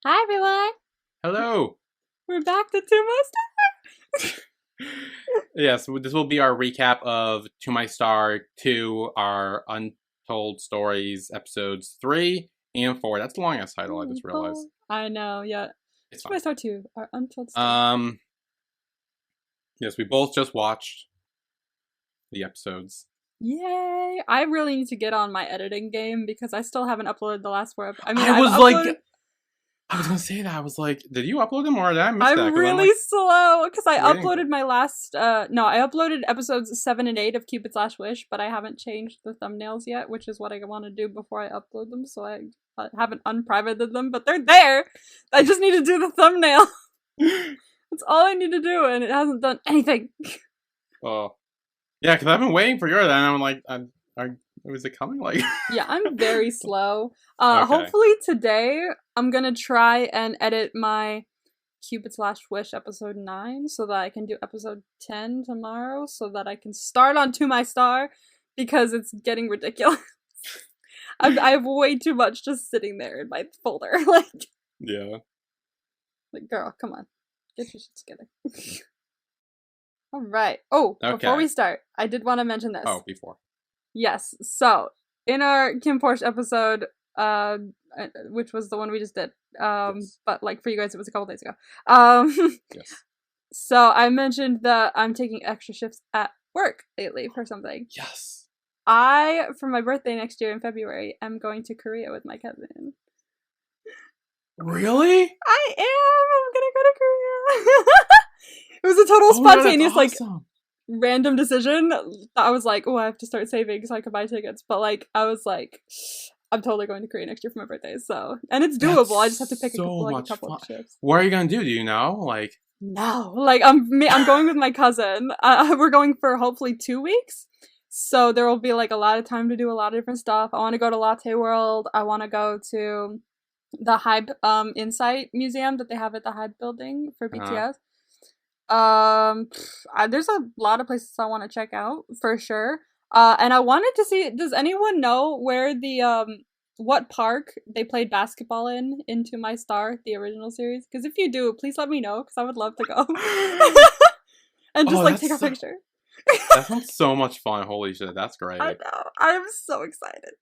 Hi everyone! Hello. We're back to Two Most. Yes, this will be our recap of To My Star 2, our Untold Stories episodes 3 and 4. That's the longest title, I just realized. I know, yeah. It's Two My fine. Star 2, our Untold Story. Yes, we both just watched the episodes. Yay! I really need to get on my editing game because I still haven't uploaded the last four. I was gonna say that. I was like, did you upload them or did I miss that? I'm Because I'm really like slow because I waiting. uploaded my last. No, I uploaded episodes 7 and 8 of Cupid/Wish, but I haven't changed the thumbnails yet, which is what I want to do before I upload them. So I haven't unprivated them, but they're there. I just need to do the thumbnail. That's all I need to do, and it hasn't done anything. Oh, yeah, because I've been waiting for yours, and I'm like, was it coming? Like, Yeah, I'm very slow. okay. Hopefully today I'm gonna try and edit my Cupid/Wish episode 9 so that I can do episode 10 tomorrow so that I can start on To My Star because it's getting ridiculous. I have way too much just sitting there in my folder. Yeah. Like, girl, come on. Get your shit together. Alright. Oh, before we start, I did want to mention this. Oh, before. Yes. So, in our Kim Porsche episode, which was the one we just did, Yes. but like for you guys, it was a couple days ago. Yes. So I mentioned that I'm taking extra shifts at work lately for something. Yes. For my birthday next year in February, am going to Korea with my cousin. Really? I am! I'm gonna go to Korea! It was a total spontaneous, that's awesome. random decision. I was like, oh, I have to start saving so I can buy tickets. But I was like, I'm totally going to Korea next year for my birthday. So, and it's doable. I just have to pick a couple of shifts. What are you gonna do? Do you know? No, I'm going with my cousin. We're going for hopefully 2 weeks. So there will be a lot of time to do a lot of different stuff. I want to go to Latte World. I want to go to the Hybe Insight Museum that they have at the Hybe building for BTS. There's a lot of places I want to check out for sure. And I wanted to see, does anyone know where the what park they played basketball in To My Star, the original series? Because if you do, please let me know because I would love to go. And just take a picture. That sounds so much fun. Holy shit, that's great. I know. I'm so excited.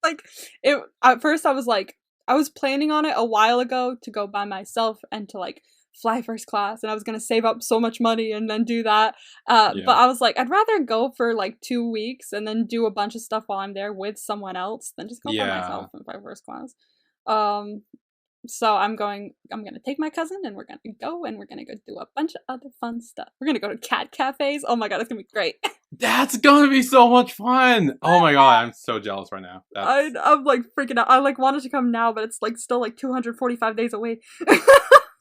At first I was planning on it a while ago to go by myself and to fly first class, and I was gonna save up so much money and then do that. But I was like, I'd rather go for 2 weeks and then do a bunch of stuff while I'm there with someone else than just go by myself and fly first class. So I'm gonna take my cousin and we're gonna go do a bunch of other fun stuff. We're gonna go to cat cafes. Oh my god, it's gonna be great. That's gonna be so much fun. Oh my god, I'm so jealous right now. I'm freaking out. I wanted to come now, but it's still 245 days away.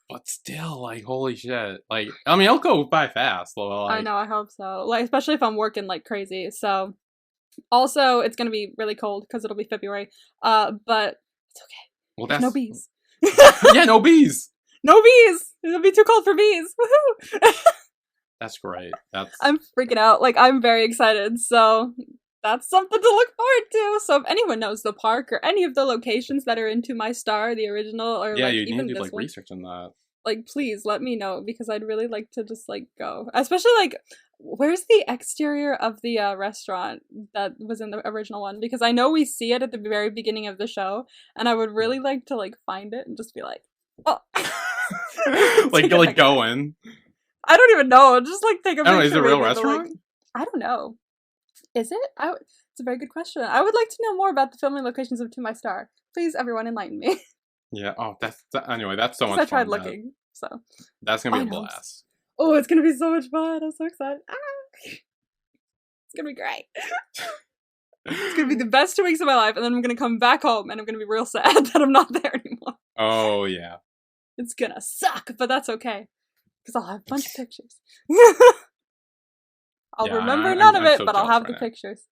But still, holy shit. It'll go by fast. I know, I hope so. Especially if I'm working crazy. So, also, it's gonna be really cold because it'll be February. But it's okay. Well, there's no bees. Yeah, no bees. No bees. It'll be too cold for bees. Woohoo! That's great. I'm freaking out. I'm very excited. So that's something to look forward to. So if anyone knows the park or any of the locations that are in To My Star, the original, or you even need to this do research on that. Please let me know because I'd really like to just go. Especially where's the exterior of the restaurant that was in the original one? Because I know we see it at the very beginning of the show, and I would really like to find it and just be oh, go in. I don't even know. Just take a picture. Is it a real restaurant? I don't know. Is it? It's a very good question. I would like to know more about the filming locations of To My Star. Please, everyone, enlighten me. Yeah. Oh, anyway. That's so much fun. I tried looking, so that's gonna be a blast. Oh, it's gonna be so much fun! I'm so excited. It's gonna be great. It's gonna be the best 2 weeks of my life, and then I'm gonna come back home, and I'm gonna be real sad that I'm not there anymore. Oh yeah. It's gonna suck, but that's okay because I'll have a bunch of pictures. I'll remember none of it, but I'll have the pictures.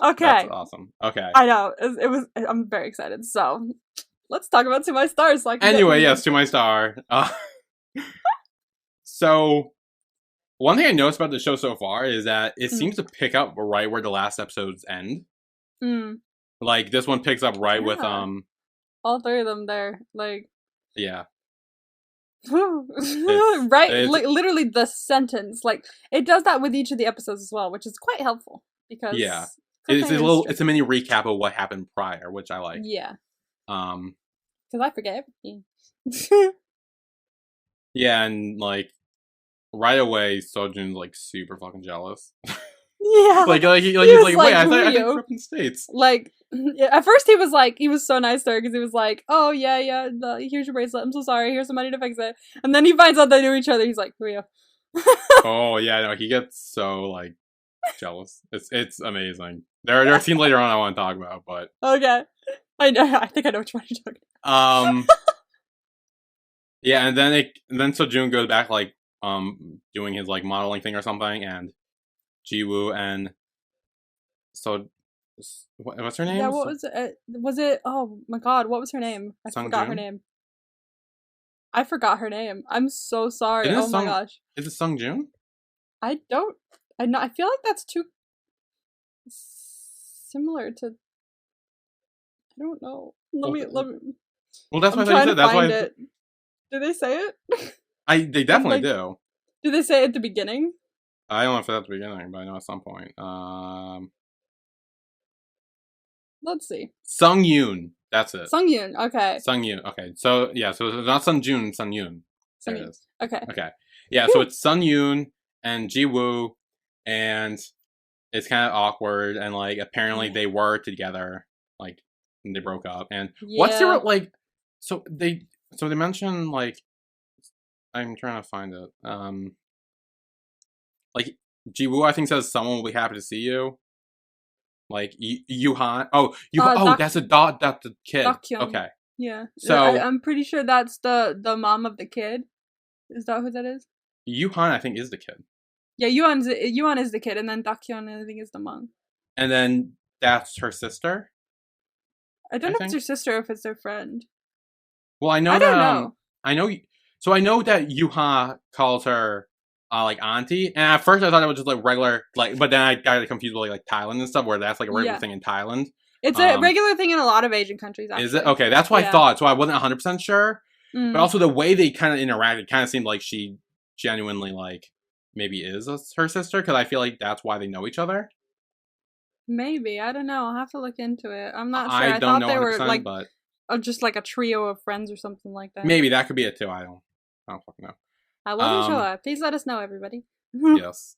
Okay. That's awesome. Okay. I know. It was. I'm very excited. So, let's talk about To My Star. Anyway, yes, To My Star. So, one thing I noticed about the show so far is that it seems to pick up right where the last episodes end. Like this one picks up right with Yeah. All three of them there. Like, yeah. right? It's Literally the sentence. Like, it does that with each of the episodes as well, which is quite helpful yeah. because It's a cliffhangers. little. It's a mini recap of what happened prior, which I like. Yeah, Um. because I forget everything. Yeah, and like right away, Seojoon's like super fucking jealous. Yeah, he He's was like, wait, like, "Who are I thought you grew you?" up in the States. Like, yeah, at first he was so nice to her because he was like, "Oh yeah, yeah, here's your bracelet. I'm so sorry. Here's some money to fix it." And then he finds out they knew each other. He's like, "Who are you?" Oh yeah, no, he gets so like jealous. It's amazing. There are scenes later on I want to talk about, but Okay, I know. I think I know which one you're talking um yeah, and then Sejun goes back like doing his like modeling thing or something, and Jiwoo and so what's her Yeah, name? what was it? Was it? Oh my god, what was her name? I forgot her Sungjun. name. I forgot her name. I'm so sorry. Isn't it Oh my Sung? gosh. Is it Sungjun? I don't. I know. I feel like that's too similar to. I don't know. Let Well, me. Let me. well, that's why I'm I thought you trying to said. That's find why it. Do they say it? they And definitely like, do. do they say it at the beginning? I don't know if that's at the beginning, but I know at some point. Let's see. Sung Yoon. That's it. Sungyun. Okay. Sung Yoon. Okay. So yeah. So it's not Sun Jun. Sun Yoon. There it Sungyun. is. Okay. Okay. Yeah. So Phew. it's Sun Yoon and Ji Woo, and it's kind of awkward. And like apparently Yeah. they were together, like and they broke up. And what's Yeah. your like? So they mention like I'm trying to find it. Like Ji Woo I think says someone will be happy to see you. Like Yuhan. Oh, Oh, Dak that's a dot. That's the kid. Dakhyun. Okay. Yeah. So I'm pretty sure that's the mom of the kid. Is that who that is? Yuhan, I think, is the kid, Yeah, Yuan is the kid, and then Dakhyun I think is the mom. and then that's her sister. I don't I know if it's think. her sister or if it's their friend. Well, I I know that don't know. I know. So I know that Yuha calls her like auntie, and at first I thought it was just like regular, like, but then I got confused with like Thailand and stuff, where that's like a regular Yeah. thing in Thailand. It's a Um, regular thing in a lot of Asian countries, is it actually. okay? That's what I Yeah. thought. So I wasn't 100% sure, but Mm, also the way they kind of interacted kind of seemed like she genuinely like maybe is her sister because I feel like that's why they know each other. maybe. I don't know. I'll have to look into it. I'm not sure. I I don't thought know they were 100%, like but just like a trio of friends or something like that. maybe that could be it too. I don't fucking know. I wasn't sure. Please let us know, everybody. Yeah. Yes.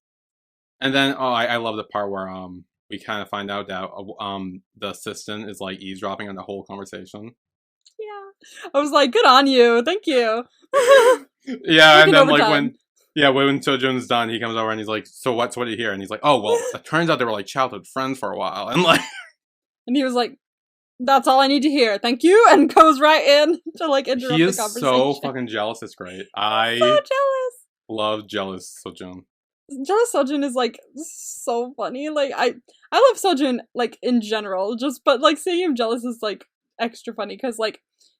And then I love the part where we kind of find out that the assistant is like eavesdropping on the whole conversation. I was like, good on you. Thank you. Yeah, and Working then like overtime. when Sojun's done, he comes over and he's like, "So what do you hear?" And he's like, "Oh well, it turns out they were like childhood friends for a while." And like, And he was like, that's all I need to hear. Thank you. And goes right in to like he interrupt the is so conversation. fucking jealous. It's great. So I jealous. love jealous Sojun. Jealous Sojun is like so funny. Like I love Sojun like in general, just but like seeing him jealous is like extra funny because like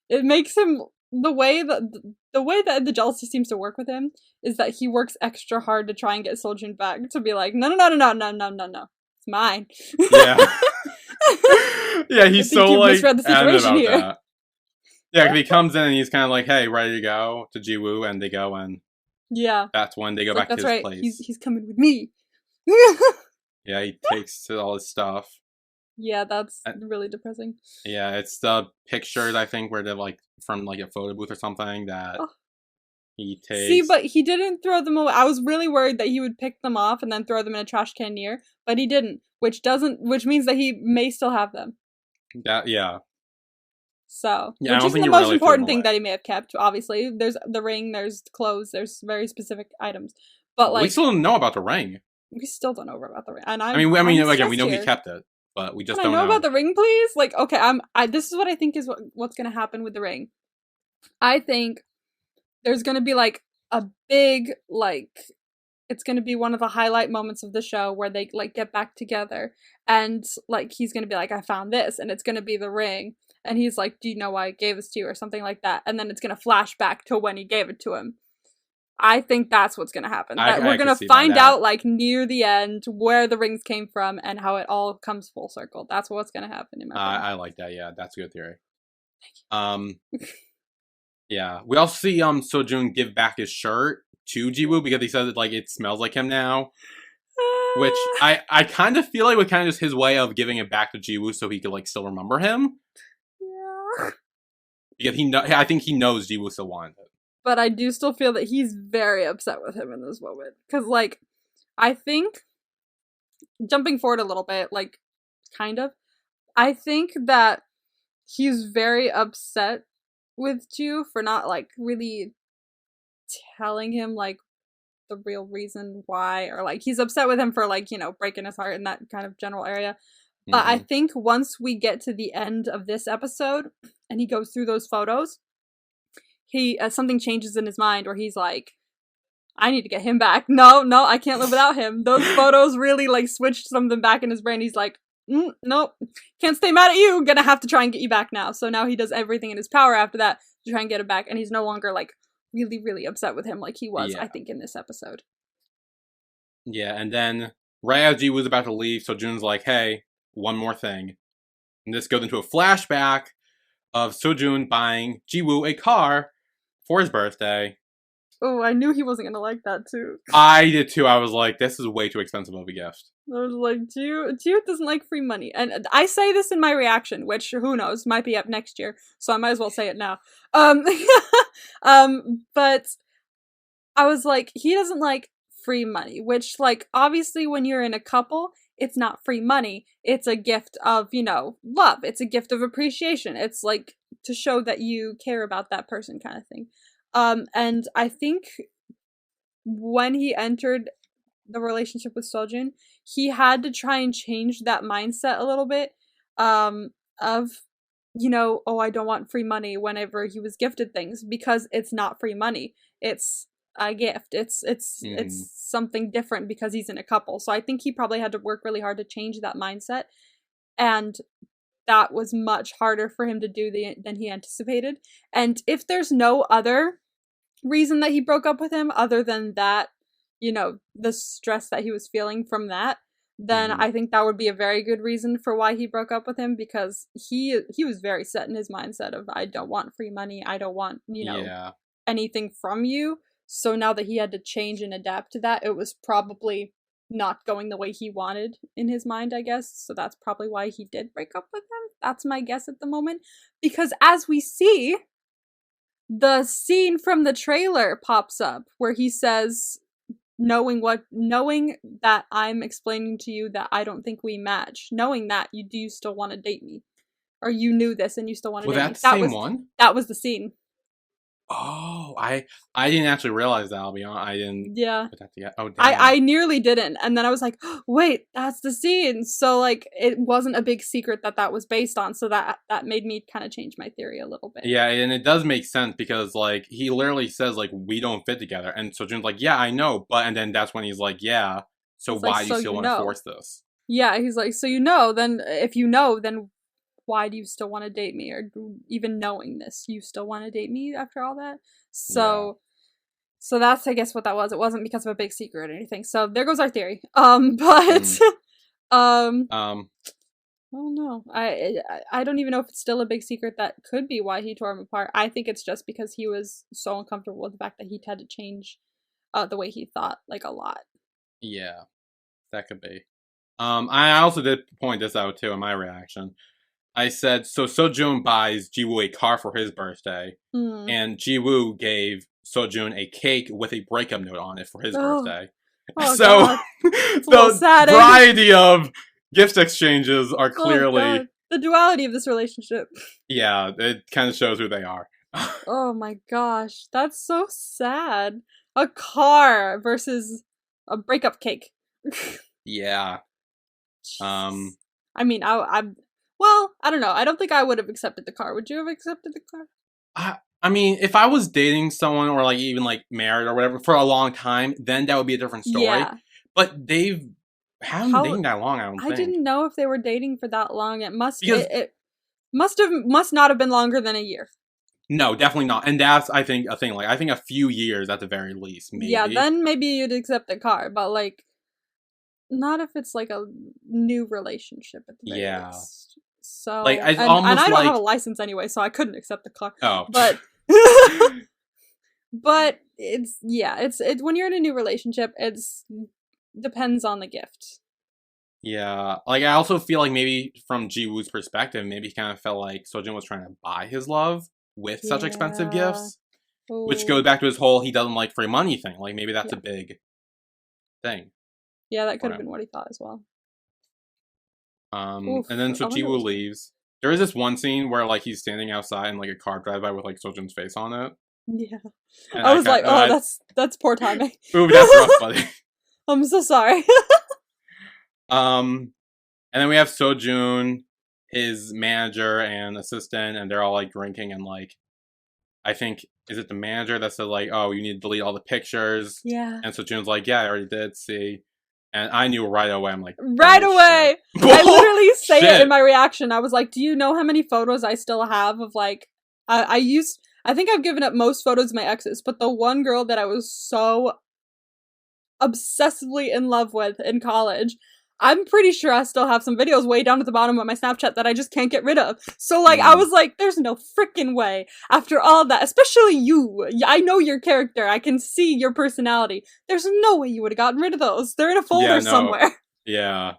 it makes him the way that the jealousy seems to work with him is that he works extra hard to try and get Sojun back to be like no, it's mine. Yeah, yeah, I he's think so you've like misread the adamant situation about here. that. Yeah, 'cause he comes in and he's kind of like, "Hey, ready to go to Jiwoo?" And they go, and Yeah, that's when they go it's like back to that's his right. place. He's coming with me. Yeah, he takes all his stuff. Yeah, that's Uh, really depressing. Yeah, it's the pictures I think where they're like from like a photo booth or something that Oh. he See, takes. but he didn't throw them away. I was really worried that he would pick them off and then throw them in a trash can near, but he didn't, which means that he may still have them. That yeah, So, yeah. I which don't isn't think the he most really threw them important thing away. that he may have kept. Obviously, there's the ring, there's clothes, there's very specific items, but We like still don't know about the ring. we still don't know about the ring, and I mean, I'm again, we stressed know he here. kept it, but we Can just I don't know about know. the ring, please? Like, okay, this is what I think is what's gonna happen with the ring. I think there's gonna be like a big like it's gonna be one of the highlight moments of the show where they like get back together and like he's gonna be like, I found this, and it's gonna be the ring. And he's like, do you know why I gave this to you? Or something like that. And then it's gonna flash back to when he gave it to him. I think that's what's gonna happen. That we're I could gonna see that. find out like near the end where the rings came from and how it all comes full circle. That's what's gonna happen in my brain. I like that. Yeah, that's a good theory. Um, yeah. We also see Seojoon give back his shirt to Jiwoo because he says like it smells like him now. Which I kind of feel like was kind of just his way of giving it back to Jiwoo so he could like still remember him. Yeah. Because I think he knows Jiwoo still wanted it. But I do still feel that he's very upset with him in this moment. Because, like, I think, jumping forward a little bit, like, kind of, I think that he's very upset with Ju for not, like, really telling him, like, the real reason why. Or, like, he's upset with him for, like, you know, breaking his heart in that kind of general area. But I think once we get to the end of this episode and he goes through those photos, he something changes in his mind where he's like, I need to get him back. No, I can't live without him. Those photos really like switched something back in his brain. He's like, nope, can't stay mad at you. Gonna have to try and get you back now. So now he does everything in his power after that to try and get him back. And he's no longer like really, really upset with him like he was, I think, in this episode. Yeah, and then right as Ji was about to leave, so Jun's like, hey, one more thing. And this goes into a flashback of Seojoon buying Jiwoo a car for his birthday. Oh, I knew he wasn't gonna like that too. I did too. I was like, this is way too expensive of a gift. I was like, Jiwoo doesn't like free money. And I say this in my reaction, which, who knows, might be up next year, so I might as well say it now. But I was like, he doesn't like free money, which, like, obviously when you're in a couple, it's not free money. It's a gift of, you know, love. It's a gift of appreciation. It's like to show that you care about that person kind of thing. And I think when he entered the relationship with Seojoon, he had to try and change that mindset a little bit, of, you know, oh, I don't want free money whenever he was gifted things, because it's not free money. It's a gift. It's something different because he's in a couple. So I think he probably had to work really hard to change that mindset, and that was much harder for him to do than he anticipated. And if there's no other reason that he broke up with him other than that, you know, the stress that he was feeling from that, then I think that would be a very good reason for why he broke up with him, because he was very set in his mindset of, I don't want free money, I don't want, you know, anything from you. So now that he had to change and adapt to that, it was probably not going the way he wanted in his mind, I guess. So that's probably why he did break up with him. That's my guess at the moment. Because as we see, the scene from the trailer pops up where he says, knowing that I'm explaining to you that I don't think we match, knowing that do you still want to date me? Or you knew this and you still want to date me. Was that the same one? That was the scene. Oh, I didn't actually realize that, I'll be honest. I didn't put that together. Oh, damn. I nearly didn't. And then I was like, oh, wait, that's the scene. So, like, it wasn't a big secret that was based on. So that made me kind of change my theory a little bit. Yeah, and it does make sense because, like, he literally says, like, we don't fit together. And so Jun's like, yeah, I know. But, and then that's when he's like, yeah, so he's why like, do you still want to force this? Yeah, he's like, so you know, then if you know, then why do you still want to date me? Or even knowing this, you still want to date me after all that? So that's, I guess, what that was. It wasn't because of a big secret or anything. So there goes our theory. But I don't know. I don't even know if it's still a big secret. That could be why he tore him apart. I think it's just because he was so uncomfortable with the fact that he had to change the way he thought, like, a lot. Yeah, that could be. I also did point this out too in my reaction. I said, so Seojoon buys Jiwoo a car for his birthday, and Jiwoo gave Seojoon a cake with a breakup note on it for his birthday. Oh, so the variety of gift exchanges are clearly the duality of this relationship. Yeah, it kind of shows who they are. Oh my gosh, that's so sad. A car versus a breakup cake. Yeah. I mean, well, I don't know. I don't think I would have accepted the car. Would you have accepted the car? I mean, if I was dating someone or like even like married or whatever for a long time, then that would be a different story. Yeah. But haven't been dating that long, I don't think. I didn't know if they were dating for that long. It must not have been longer than a year. No, definitely not. And that's, I think, a thing. Like, I think a few years at the very least, Yeah, maybe. then maybe you'd accept the car, but like not if it's like a new relationship at the very Yeah. least. Like, So, it's and almost I don't have a like, license anyway, so I couldn't accept the car. oh. But but it's yeah, it's when you're in a new relationship, it's depends on the gift. Yeah. Like, I also feel like maybe from Ji-woo's perspective, maybe he kind of felt like Seojoon was trying to buy his love with such expensive Yeah. gifts. Which Oh, goes back to his whole he doesn't like free money thing. Like, maybe that's a yeah. big thing Yeah, that could for have been him. what he thought as well. And Oof. then so I wonder Ji-woo what's gonna. leaves. There is this one scene where, like, he's standing outside and, like, a car drives by with, like, Seojoon's face on it. Yeah. And I I was kind like, of, oh, that's poor timing. ooh, that's rough, buddy. I'm so sorry. Um, and then we have Seojoon, his manager and assistant, and they're all, like, drinking and, like, I think, is it the manager that said, like, oh, you need to delete all the pictures? Yeah. And Seojoon's like, yeah, I already did, see. And I knew right away, I'm like, Right oh, shit. away. I literally say it in Shit. my reaction. I was like, do you know how many photos I still have of like I think I've given up most photos of my exes, but the one girl that I was so obsessively in love with in college, I'm pretty sure I still have some videos way down at the bottom of my Snapchat that I just can't get rid of. So like I was like, there's no freaking way. After all that, especially you. I know your character. I can see your personality. There's no way you would have gotten rid of those. They're in a folder Yeah, no. somewhere. Yeah.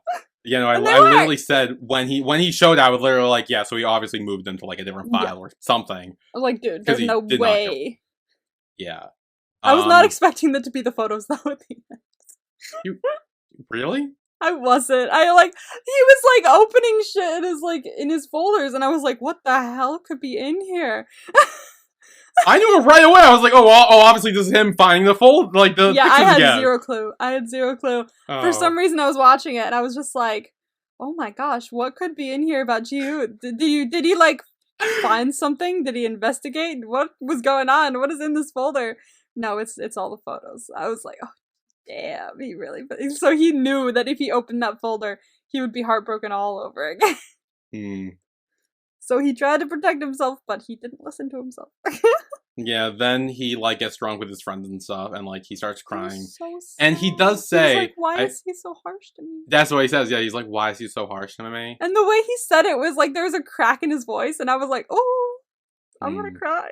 Yeah, no, And they I were. literally said when he showed, I was literally like, yeah, so he obviously moved them to like a different Yeah. file or something. I was like, dude, Because there's he no did not go. way. Yeah. I was not expecting that to be the photos that would be. You really? I wasn't. I like he was like opening shit in his folders, and I was like, what the hell could be in here? I knew it right away. I was like, obviously this is him finding the the Yeah, pictures I had again. zero clue. I had zero clue. Oh. For some reason, I was watching it, and I was just like, oh my gosh, what could be in here about you? Did he like find something? Did he investigate? What was going on? What is in this folder? No, it's all the photos. I was like, oh damn, he really. So he knew that if he opened that folder, he would be heartbroken all over again. So he tried to protect himself, but he didn't listen to himself. Yeah, then he like gets drunk with his friends and stuff, and like he starts crying. So sad. And he does say, like, "Why is he so harsh to me?" That's what he says. Yeah, he's like, "Why is he so harsh to me?" And the way he said it was like there was a crack in his voice, and I was like, "Oh, I'm gonna cry."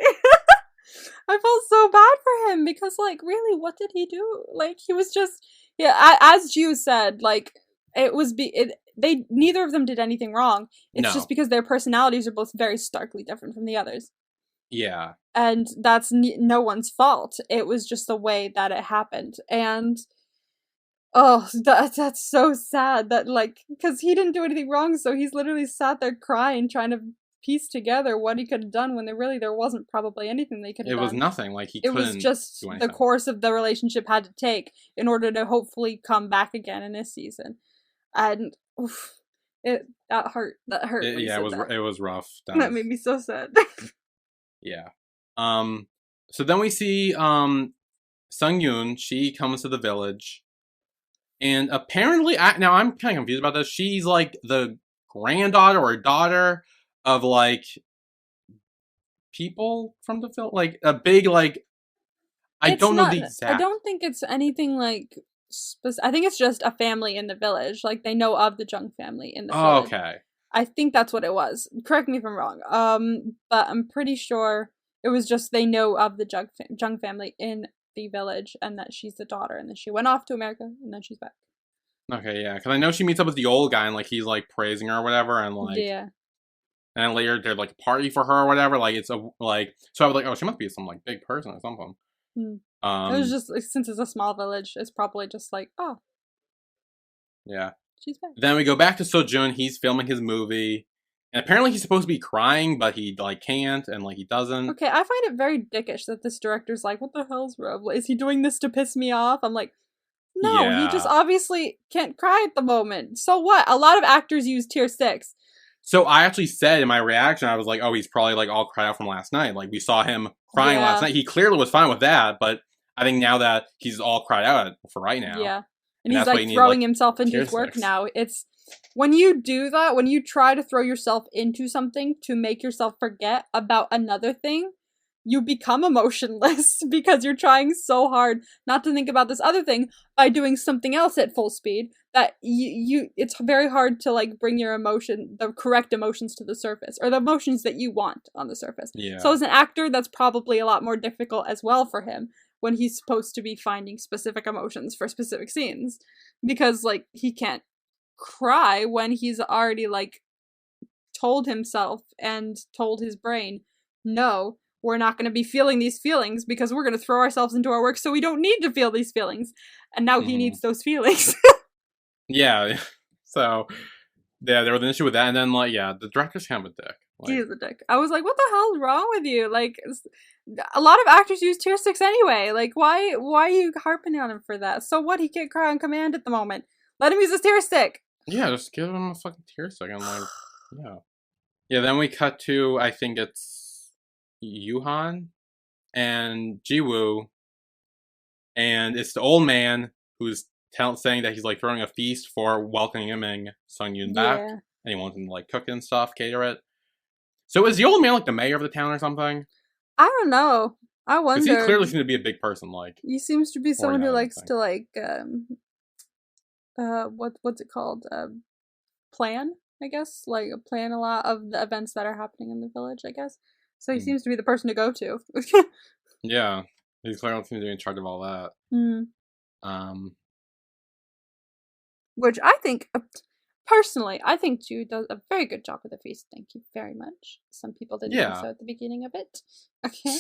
I felt so bad for him because, like, really, what did he do? Like, he was just, yeah. As Ju said, like, it was they neither of them did anything wrong. It's just because their personalities are both very starkly different from the others. Yeah. And that's no one's fault. It was just the way that it happened. And oh, that's so sad that like because he didn't do anything wrong, so he's literally sat there crying, trying to piece together what he could have done when there wasn't probably anything they could have done. It was nothing. Like it was just the course of the relationship had to take in order to hopefully come back again in this season. And oof, that hurt. That hurt. Yeah, it was rough. That made me so sad. Yeah. So then we see Sung-yoon, she comes to the village. And apparently, now I'm kind of confused about this. She's like the granddaughter or daughter of like people from the village, like a big like. I don't know the exact. I don't think it's anything like. I think it's just a family in the village. Like they know of the Jung family in the village. Okay. I think that's what it was. Correct me if I'm wrong. But I'm pretty sure it was just they know of the Jung family in the village, and that she's the daughter, and then she went off to America, and then she's back. Okay, yeah, because I know she meets up with the old guy, and like he's like praising her or whatever, and like yeah. And then later there's like a party for her or whatever. Like it's a like. So I was like, oh, she must be some like big person or something. It was just like, since it's a small village, it's probably just like, oh, yeah. She's back. Then we go back to Seojoon. He's filming his movie, and apparently he's supposed to be crying, but he like can't, and like he doesn't. Okay, I find it very dickish that this director's like, "What the hell's Rob? Is he doing this to piss me off?" I'm like, no, he just obviously can't cry at the moment. So what? A lot of actors use tear sticks. So I actually said in my reaction, I was like, oh, he's probably like all cried out from last night. Like we saw him crying last night. He clearly was fine with that, but I think now that he's all cried out for right now. Yeah. And he's like throwing himself into his work now. It's when you do that, when you try to throw yourself into something to make yourself forget about another thing, you become emotionless because you're trying so hard not to think about this other thing by doing something else at full speed that it's very hard to like bring the correct emotions to the surface, or the emotions that you want on the surface. So Yeah. as an actor, that's probably a lot more difficult as well for him when he's supposed to be finding specific emotions for specific scenes, because like he can't cry when he's already like told himself and told his brain, no, we're not going to be feeling these feelings because we're going to throw ourselves into our work, so we don't need to feel these feelings. And now he Hmm. needs those feelings. Yeah. So yeah, there was an issue with that, and then like yeah, the director's kind of a dick. He Like is a dick. I was like, what the hell is wrong with you? Like, a lot of actors use tear sticks anyway. Like, why are you harping on him for that? So what? He can't cry on command at the moment. Let him use his tear stick. yeah, just give him a fucking tear stick. I'm like, yeah, yeah. Then we cut to I think it's Yuhan and Jiwoo, and it's the old man who's saying that he's like throwing a feast for welcoming Sung Yoon back, Yeah. and he wants him to like cook and stuff, cater it. So is the old man like the mayor of the town or something? I don't know. I Because he wonder. clearly seems to be a big person, like He seems to be someone who likes organizing. to like what's it called? Plan, I guess. Like plan a lot of the events that are happening in the village, I guess. So he Mm. seems to be the person to go to. Yeah, he's clearly seems to be in charge of all that. Mm. Um, Which I think, personally, I think Ju does a very good job with the feast. Thank you very much. Some people didn't think yeah. so at the beginning of it. Okay.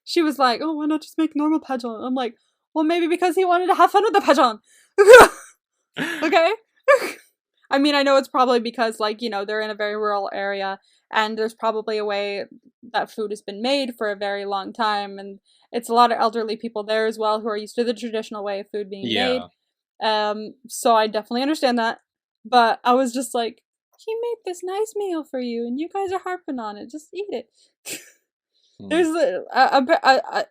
She was like, oh, why not just make normal pajeon? I'm like, well, maybe because he wanted to have fun with the pajeon. Okay? I mean, I know it's probably because, like, you know, they're in a very rural area, and there's probably a way that food has been made for a very long time, and it's a lot of elderly people there as well who are used to the traditional way of food being made. Yeah. So I definitely understand that. But I was just like, he made this nice meal for you, and you guys are harping on it. Just eat it. Hmm. There's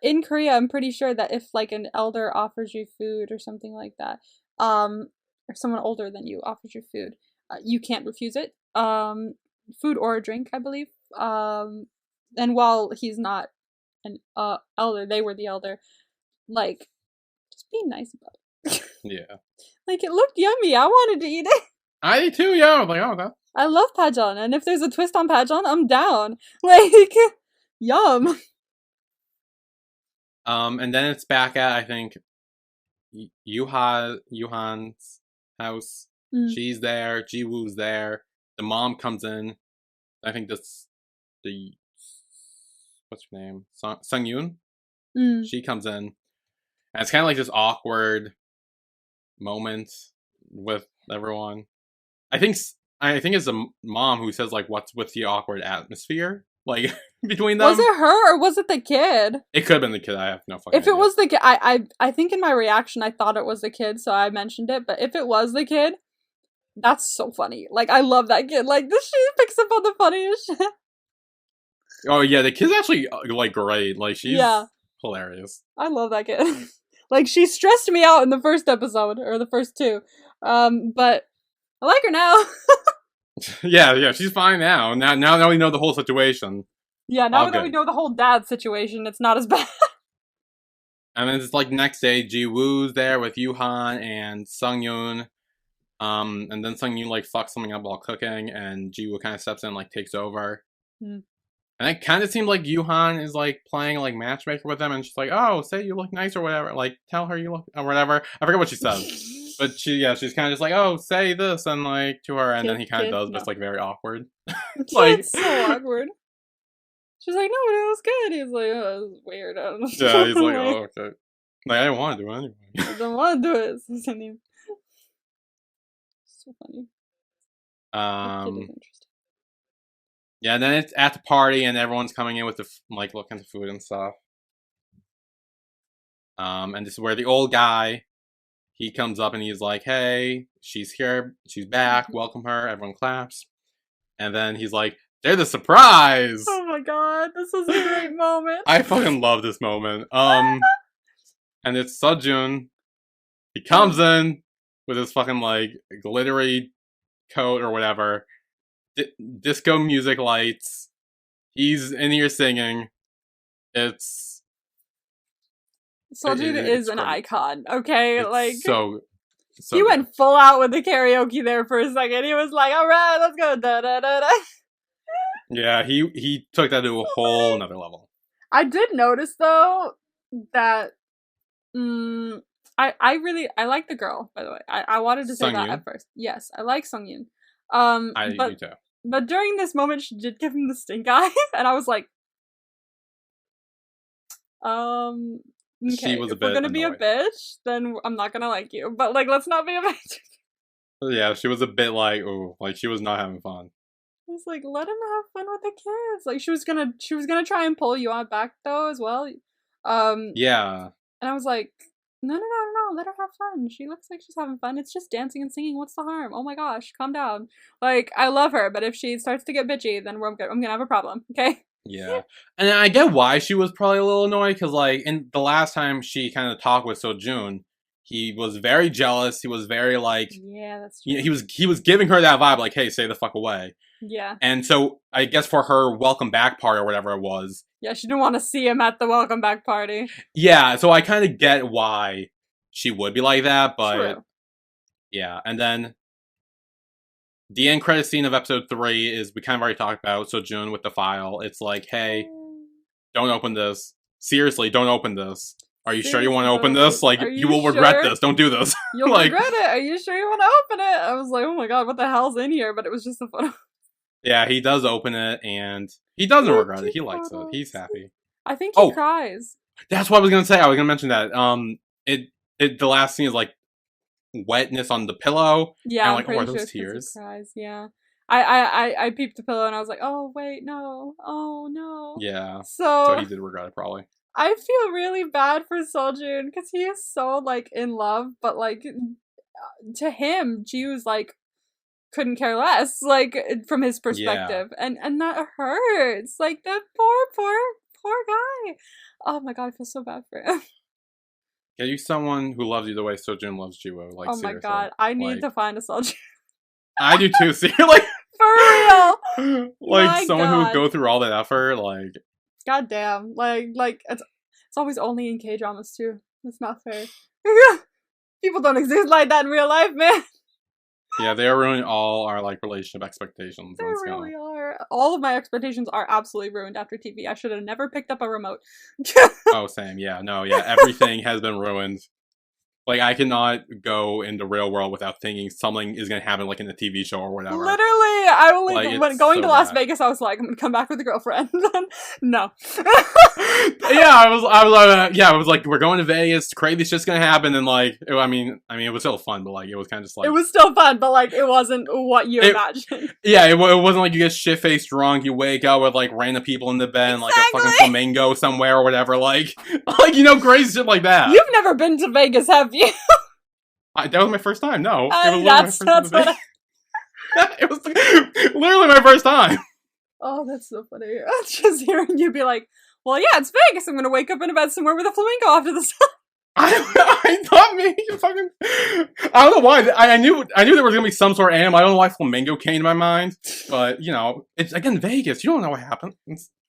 in Korea, I'm pretty sure that if like an elder offers you food or something like that, or someone older than you offers you food, you can't refuse it. Food or a drink, I believe. And while he's not an elder, they were the elder. Like, just be nice about it. Yeah. Like, it looked yummy. I wanted to eat it. I did too, yeah. I was like, oh, that. I love pajeon, and if there's a twist on pajeon, I'm down. Like, yum. And then it's back at, I think, Yuhan's house. Mm. She's there. Jiwoo's there. The mom comes in. I think that's the what's her name? Sung Yoon. Mm. She comes in, and it's kind of like this awkward moment with everyone. I think it's a mom who says like, "What's with the awkward atmosphere like between them?" Was it her or was it the kid? It could have been the kid. I have no fucking If it idea. was the kid, I think in my reaction I thought it was the kid, so I mentioned it. But if it was the kid, that's so funny. Like, I love that kid. Like, this she picks up on the funniest shit. Oh yeah, the kid's actually like great. Like she's Yeah, hilarious. I love that kid. Like, she stressed me out in the first episode or the first two, but I like her now. Yeah, she's fine now. Now we know the whole situation. Yeah, now All that we good. know the whole dad situation, it's not as bad. And then it's like next day, Ji Woo's there with Yuhan and Sung Yoon. And then Sung Yoon like fucks something up while cooking, and Ji Woo kind of steps in, like takes over. Mm. And it kind of seemed like Yuhan is like playing like matchmaker with them, and she's like, "Oh, say you look nice or whatever. Like tell her you look or whatever." I forget what she says, but she's kind of just like, "Oh, say this," and like to her, and then he kind of does, but No. it's like very awkward. Like, It's so awkward. She's like, no, it was good. He's like, oh, it was weird. I don't know. yeah, he's like, Like, "Oh, okay." Like I didn't want to do it anyway. I don't want to do it. So funny. That kid is Um, interesting. yeah, and then it's at the party, and everyone's coming in with the like looking at the food and stuff. And this is where the old guy, he comes up and he's like, "Hey, she's here, she's back, welcome her." Everyone claps, and then he's like, "They're the surprise." Oh my god, this is a great moment. I fucking love this moment. And it's Seojoon. He comes in with his fucking like glittery coat or whatever, disco music lights. He's in here singing, It's Seojoon is it's an great. icon, okay? Like, It's so he good. went full out with the karaoke there for a second. He was like, alright, let's go, da da da da. Yeah, he took that to a whole another level. I did notice, though, that, mm, I like the girl, by the way. I wanted to say Sung that at Yoon, first. Yes, I like Sungyoon. I do too. But during this moment, she did give him the stink eye, and I was like, Um, She okay, was a if we're bit gonna be a annoyed. bitch, then I'm not gonna like you. But like, let's not be a bitch. Yeah, she was a bit like, oh, like she was not having fun. I was like, let him have fun with the kids. Like, she was gonna try and pull you on back though as well. Um, Yeah, and I was like, no, let her have fun. She looks like she's having fun. It's just dancing and singing. What's the harm? Oh my gosh, calm down. Like, I love her, but if she starts to get bitchy, then I'm gonna have a problem. Okay. yeah, and I get why she was probably a little annoyed because, like, in the last time she kind of talked with Seojoon, he was very jealous. He was very like, Yeah, that's you know, true. he was giving her that vibe, like, hey, stay the fuck away. Yeah. And so I guess for her welcome back party or whatever it was, Yeah, she didn't want to see him at the welcome back party. yeah. So I kind of get why she would be like that, but True. yeah. And then the end credit scene of episode 3 is we kind of already talked about Seojoon with the file. It's like, hey, don't open this. Seriously, don't open this. Are you sure you want Seriously, to don't open open this? it. Like, Are you you will regret sure? this. Don't do this. You'll Like, regret it. Are you sure you want to open it? I was like, oh my god, what the hell's in here? But it was just a photo. yeah, he does open it, and he doesn't regret it. Cute He likes it. photos. He's happy. I think he Oh, cries. that's what I was gonna say. I was gonna mention that. The last scene is like wetness on the pillow, Yeah, and I'm I'm like, oh, are pretty sure those it's because he tears? cries. Yeah. I peeped the pillow and I was like, oh wait, no, oh no. Yeah. So So he did regret it, probably. I feel really bad for Seojoon because he is so like in love, but like to him, Jiwoo's like couldn't care less, like from his Yeah. perspective, and that hurts. Like that poor guy. Oh my god, I feel so bad for him. Get you someone who loves you the way Sojin loves Jiwoo. Like, Oh my seriously. god, I need Like, to find a soldier I do too. See, like, for real. like My someone who would god, go through all that effort. Like, god damn. Like it's always only in K dramas too. That's not fair. People don't exist like that in real life, man. yeah, they are ruining all our like relationship expectations. They And it's really gonna. are. All of my expectations are absolutely ruined after TV. I should have never picked up a remote. Oh, same. Yeah, no, yeah. Everything has been ruined. Like, I cannot go in the real world without thinking something is gonna happen, like in a TV show or whatever. Literally, I only Like, when it's going so to Las bad. Vegas, I was like, I'm gonna come back with a girlfriend. No. Yeah, I was like, we're going to Vegas. Crazy shit's gonna happen, and like, I mean, it was still fun, but like, it was kind of just It like, was still fun, but like, it wasn't what you it, imagined. yeah, it wasn't like you get shit faced drunk, you wake up with like random people in the bed, and, like a fucking Exactly. flamingo somewhere or whatever, like, crazy shit like that. You've never been to Vegas, have you? That was my first time. No, it was literally my first time to That's what. Vegas. It was literally my first time. Oh, that's so funny. Just hearing you be like, "Well, yeah, it's Vegas. I'm gonna wake up in a bed somewhere with a flamingo after the sun." I thought maybe fucking. I don't know why. I knew there was gonna be some sort of animal. I don't know why flamingo came to my mind, but it's again Vegas. You don't know what happened.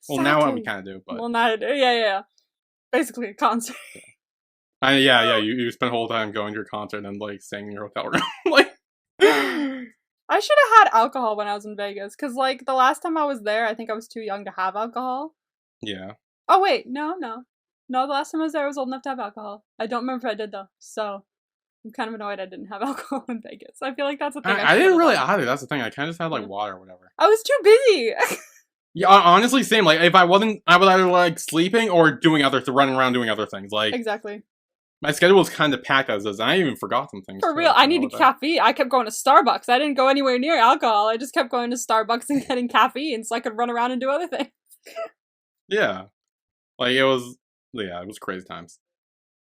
Well, now we Exactly. kind of do, but Well, not yeah. Basically, a concert. yeah. You spent the whole time going to your concert and like staying in your hotel room, like. I should have had alcohol when I was in Vegas, because, like, the last time I was there, I think I was too young to have alcohol. Yeah. Oh, wait, no. No, the last time I was there, I was old enough to have alcohol. I don't remember if I did, though, so I'm kind of annoyed I didn't have alcohol in Vegas. I feel like that's a thing I should didn't have really done. either. That's the thing. I kind of just had like Yeah. water or whatever. I was too busy. Yeah, honestly, same. Like, if I wasn't, I was either like sleeping or running around doing other things. Like, Exactly. my schedule was kind of packed as is, and I even forgot some things. For Too, real, I you know, needed with that. caffeine. I kept going to Starbucks. I didn't go anywhere near alcohol. I just kept going to Starbucks and getting caffeine so I could run around and do other things. Yeah, like it was. Yeah, it was crazy times.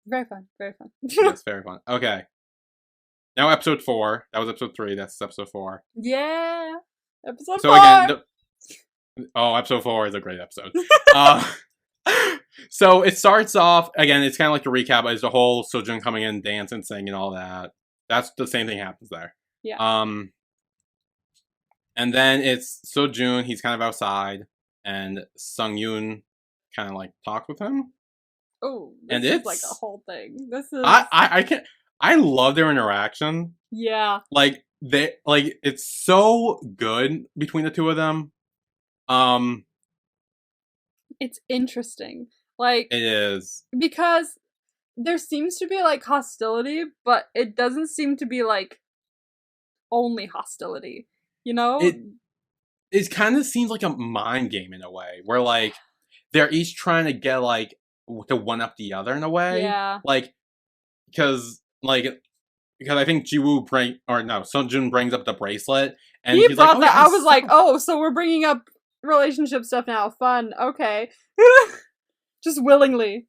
Very fun. Very fun. Yes, very fun. Okay, now episode 4. That was episode 3. That's episode 4. Yeah. Episode So 4. again, episode 4 is a great episode. uh, so it starts off again. It's kind of like the recap. Is the whole Seojoon coming in, dancing, singing, and all that. That's the same thing happens there. Yeah. And then it's Seojoon. He's kind of outside, and Sung Yoon kind of like talks with him. Oh, And this is like a it's whole thing. This is I can't I love their interaction. yeah. Like they like it's so good between the two of them. Um It's interesting. Like it is. because there seems to be like hostility, but it doesn't seem to be like only hostility. You know? It it kind of seems like a mind game in a way where like they're each trying to get like to one up the other in a way. Yeah. Like like because I think Jiwoo bring or no, Seojoon brings up the bracelet and He he's like, brought "Oh that. yeah, I was like, oh, so we're bringing up relationship stuff now. Fun. Okay. Just willingly.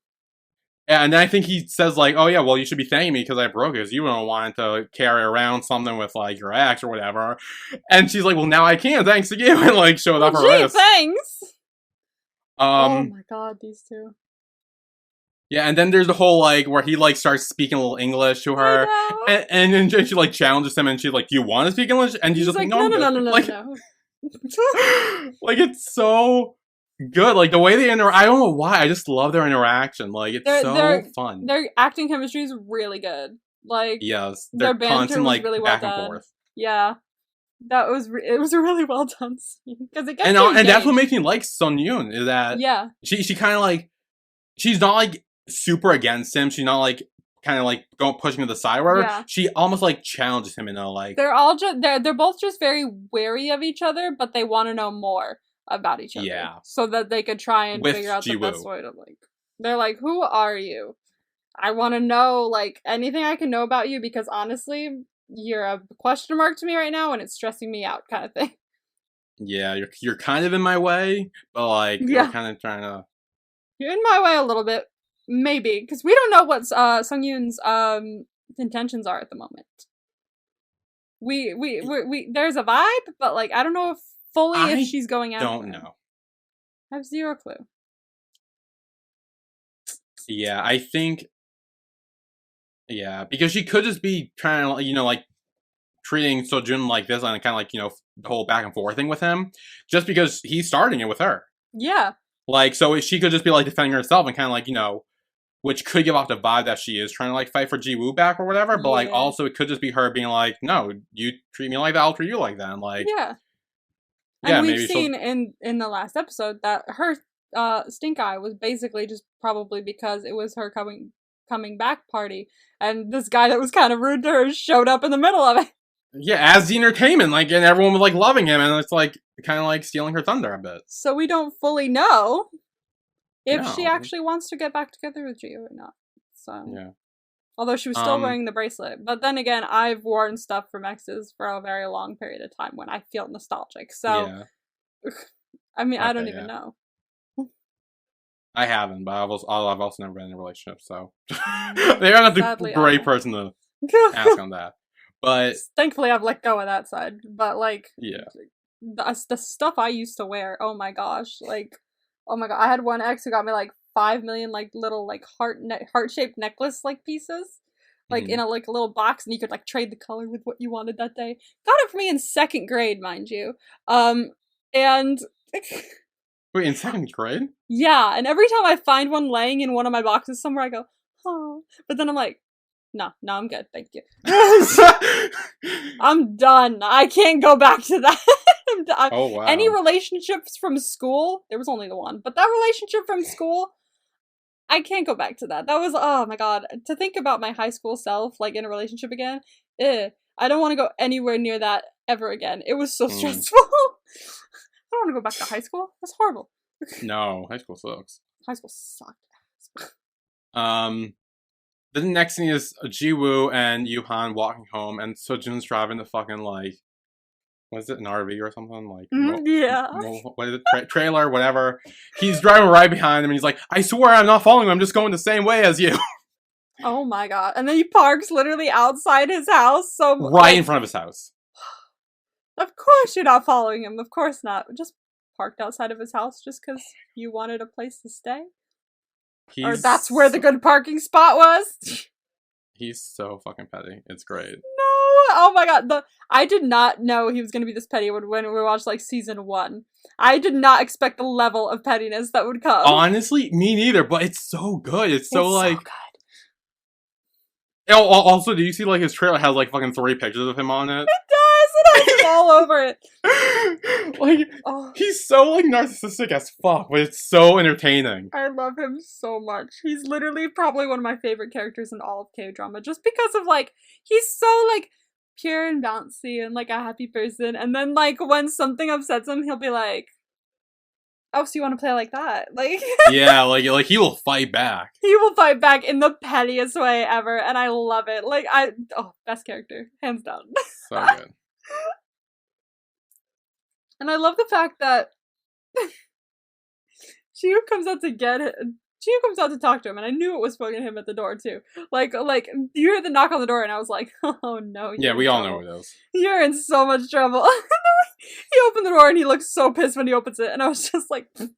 And then I think he says like, "Oh yeah, well you should be thanking me because I broke it because you don't want to carry around something with like your ex or whatever." And she's like, "Well now I can thanks to you," and like showed Well, off her gee, wrist. thanks. Oh Um, my god, these two. yeah, and then there's the whole like where he like starts speaking a little English to her, I know. and then she like challenges him, and she's like, "Do you want to speak English?" And he's He's just like, like, "No, no, I'm no, good." no, no, no, Like, no, no. like it's so good. Like the way they interact, I don't know why. I just love their interaction. Like it's so fun. Their acting chemistry is really good. Like Yes, their they're banter constant was like really well back and done. forth. Yeah, it was a really well done scene because it gets And you and that's what engaged. makes me like Sun Yoon is that Yeah, she kind of like she's not like super against him. She's not like kind of like going pushing him to the side. Where yeah. she almost like challenges him in a like They're all just they're both just very wary of each other, but they want to know more about each other, yeah so that they could try and with figure out the best Jiwoo. way to like. They're like, who are you? I want to know like anything I can know about you because honestly, you're a question mark to me right now, and it's stressing me out, kind of thing. Yeah, you're kind of in my way, but like we're Yeah, kind of trying to. you're in my way a little bit, maybe, because we don't know what Sung Yoon's intentions are at the moment. We there's a vibe, but like I don't know if fully if I she's going after don't him. know. I have zero clue. Yeah, I think. Yeah, because she could just be trying to, like treating Sojun like this and kind of like, the whole back and forth thing with him, just because he's starting it with her. Yeah. Like, so she could just be like defending herself and kind of like, which could give off the vibe that she is trying to like fight for Jiwoo back or whatever. But like, Yeah. also it could just be her being like, no, you treat me like that, I'll treat you like that. And like, Yeah. yeah, And we've maybe seen in the last episode that her stink eye was basically just probably because it was her coming back party, and this guy that was kind of rude to her showed up in the middle of it. Yeah, as the entertainment, like, and everyone was like loving him, and it's like kind of like stealing her thunder a bit. So we don't fully know if she No. actually wants to get back together with Gio or not. So Yeah. although she was still wearing the bracelet, but then again, I've worn stuff from exes for a very long period of time when I feel nostalgic. So Yeah. I mean, I don't Okay, even yeah. know. I haven't, but I've also never been in a relationship, so they're not the Sadly, great person to ask on that. But thankfully, I've let go of that side. But like, yeah, the stuff I used to wear, oh my gosh, like, oh my god, I had one ex who got me like 5 million like little like heart shaped necklace like pieces, like in a like a little box, and you could like trade the color with what you wanted that day. Got it for me in 2nd grade, mind you, and. wait, in 2nd grade? Yeah, and every time I find one laying in one of my boxes somewhere, I go, oh. But then I'm like, no, I'm good, thank you. I'm done. I can't go back to that. I'm done. Oh wow. Any relationships from school, there was only the one, but that relationship from school, I can't go back to that. That was, oh my god. To think about my high school self, like in a relationship again, I don't want to go anywhere near that ever again. It was so stressful. I don't want to go back to high school. That's horrible. No, high school sucks. High school sucked. The next thing is Jiwoo and Yuhan walking home, and Sojun's driving the fucking like, what is it, an RV or something? Like, yeah. What is it, trailer, whatever. He's driving right behind him, and he's like, "I swear I'm not following him. I'm just going the same way as you." Oh my god! And then he parks literally outside his house, so right in front of his house. Of course you're not following him. Of course not. Just parked outside of his house just because you wanted a place to stay? Or that's where the good parking spot was? He's so fucking petty. It's great. No! Oh my god, I did not know he was gonna be this petty when we watched like season 1. I did not expect the level of pettiness that would come. Honestly, me neither, but it's so good. It's so It's so like. good. Oh, also, do you see like his trailer has like fucking 3 pictures of him on it? It does. It has him all over it. Like, Oh, he's so like narcissistic as fuck, but it's so entertaining. I love him so much. He's literally probably one of my favorite characters in all of K-drama, just because of like he's so like pure and bouncy and like a happy person, and then like when something upsets him, he'll be like, "Oh, so you want to play like that?" Like, Yeah, like he will fight back. he will fight back in the pettiest way ever, and I love it. Like, best character, hands down. So good. And I love the fact that Chiyu comes out to get it. Chiyu comes out to talk to him, and I knew it was fucking him at the door too. Like you heard the knock on the door, and I was like, "Oh no!" Yeah, we all know what it is. You're in so much trouble. He opened the door, and he looked so pissed when he opens it, and I was just like, like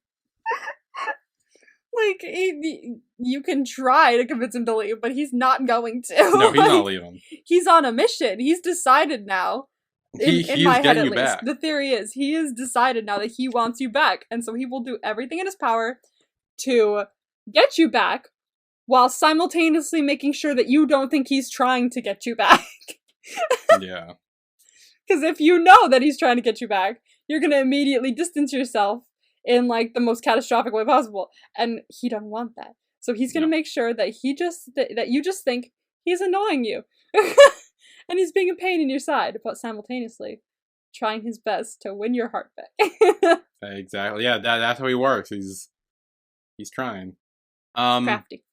you can try to convince him to leave, but he's not going to. No, he's like, not leaving. He's on a mission. He's decided now. In my head, at least, back. the theory is he has decided now that he wants you back, and so he will do everything in his power to get you back, while simultaneously making sure that you don't think he's trying to get you back. Yeah. Because if you know that he's trying to get you back, you're gonna immediately distance yourself in like the most catastrophic way possible, and he doesn't want that. So he's gonna make sure that that you just think he's annoying you. And he's being a pain in your side, but simultaneously trying his best to win your heart back. Exactly. Yeah, that's how he works. He's trying. Crafty.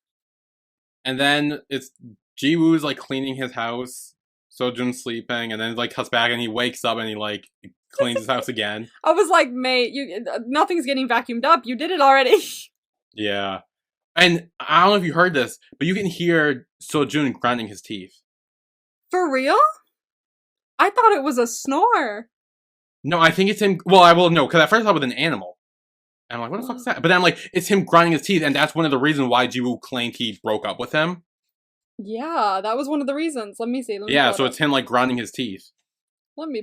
And then it's Jiwoo's like cleaning his house. Seojoon's sleeping, and then it, like cuts back, and he wakes up and he like cleans his house again. I was like, mate, nothing's getting vacuumed up. You did it already. Yeah, and I don't know if you heard this, but you can hear Seojoon grinding his teeth. For real? I thought it was a snore. No, I think it's him. Well, I will know, because at first I thought it was an animal. And I'm like, what the fuck is that? But then I'm like, it's him grinding his teeth, and that's one of the reasons why Jiwoo claimed he broke up with him. Yeah, that was one of the reasons. Let me see. Yeah, so it's him like grinding his teeth.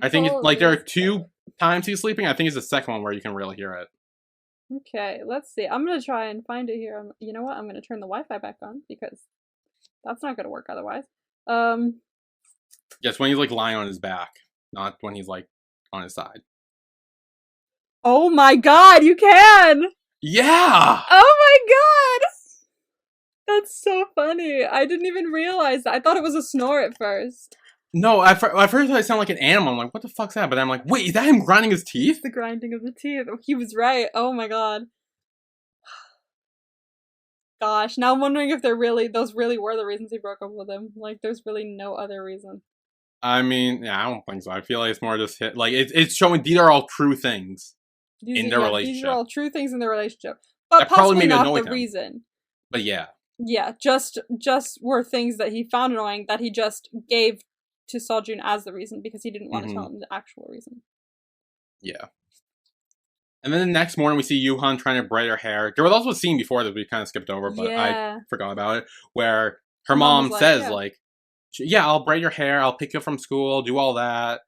I think it's like there are 2 times he's sleeping. I think it's the second one where you can really hear it. Okay, let's see. I'm gonna try and find it here. You know what? I'm gonna turn the Wi-Fi back on because that's not gonna work otherwise. Yes, when he's like lying on his back, not when he's like on his side. Oh my god, you can! Yeah! Oh my god! That's so funny. I didn't even realize that. I thought it was a snore at first. No, at first I sound like an animal. I'm like, what the fuck's that? But I'm like, wait, is that him grinding his teeth? The grinding of the teeth. He was right. Oh my god. Gosh, now I'm wondering if those really were the reasons he broke up with him. Like, there's really no other reason. I mean, yeah, I don't think so. I feel like it's more just hit. Like, it's showing these are all true things in their relationship. These are all true things in their relationship. But that possibly not the reason. But yeah. Yeah, just were things that he found annoying that he just gave to Seojoon as the reason because he didn't want to tell him the actual reason. Yeah. And then the next morning we see Yuhan trying to braid her hair. There was also a scene before that we kind of skipped over, but I forgot about it, where her mom says, like, yeah, I'll braid your hair, I'll pick you up from school, do all that.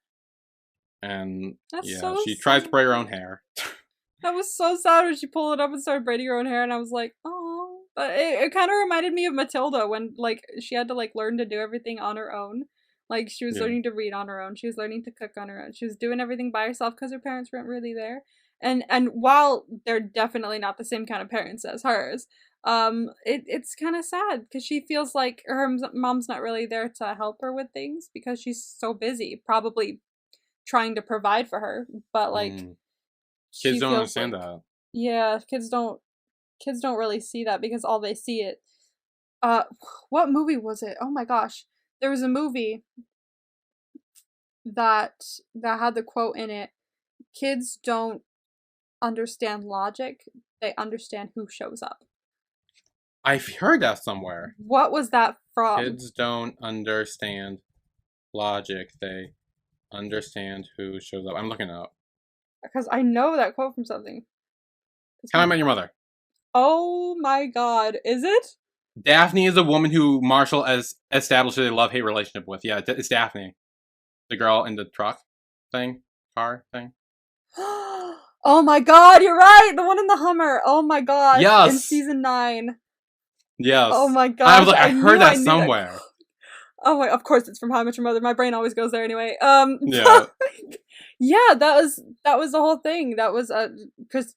And she tries to braid her own hair. That was so sad when she pulled it up and started braiding her own hair, and I was like, oh. But it kind of reminded me of Matilda when, like, she had to, like, learn to do everything on her own. Like, she was learning to read on her own. She was learning to cook on her own. She was doing everything by herself because her parents weren't really there. And while they're definitely not the same kind of parents as hers, it's kind of sad because she feels like her mom's not really there to help her with things because she's so busy, probably trying to provide for her. But like, kids don't understand that. Yeah, kids don't really see that because all they see it. What movie was it? Oh my gosh, there was a movie that had the quote in it. Kids don't understand logic, they understand who shows up. I've heard that somewhere. What was that from? Kids don't understand logic, they understand who shows up. I'm looking it up. Because I know that quote from something. How I Met Your Mother. Oh my god, is it? Daphne is a woman who Marshall has established a love-hate relationship with. Yeah, it's Daphne. the girl in the truck thing, car thing. Oh my god, you're right! The one in the Hummer! Oh my gosh, in Yes, season 9. Oh yes. my I was gosh, like, I heard I that knew that. somewhere. Oh my, of course it's from How I Met Your Mother. My brain always goes there anyway. Yeah, Yeah, that was the whole thing. That was because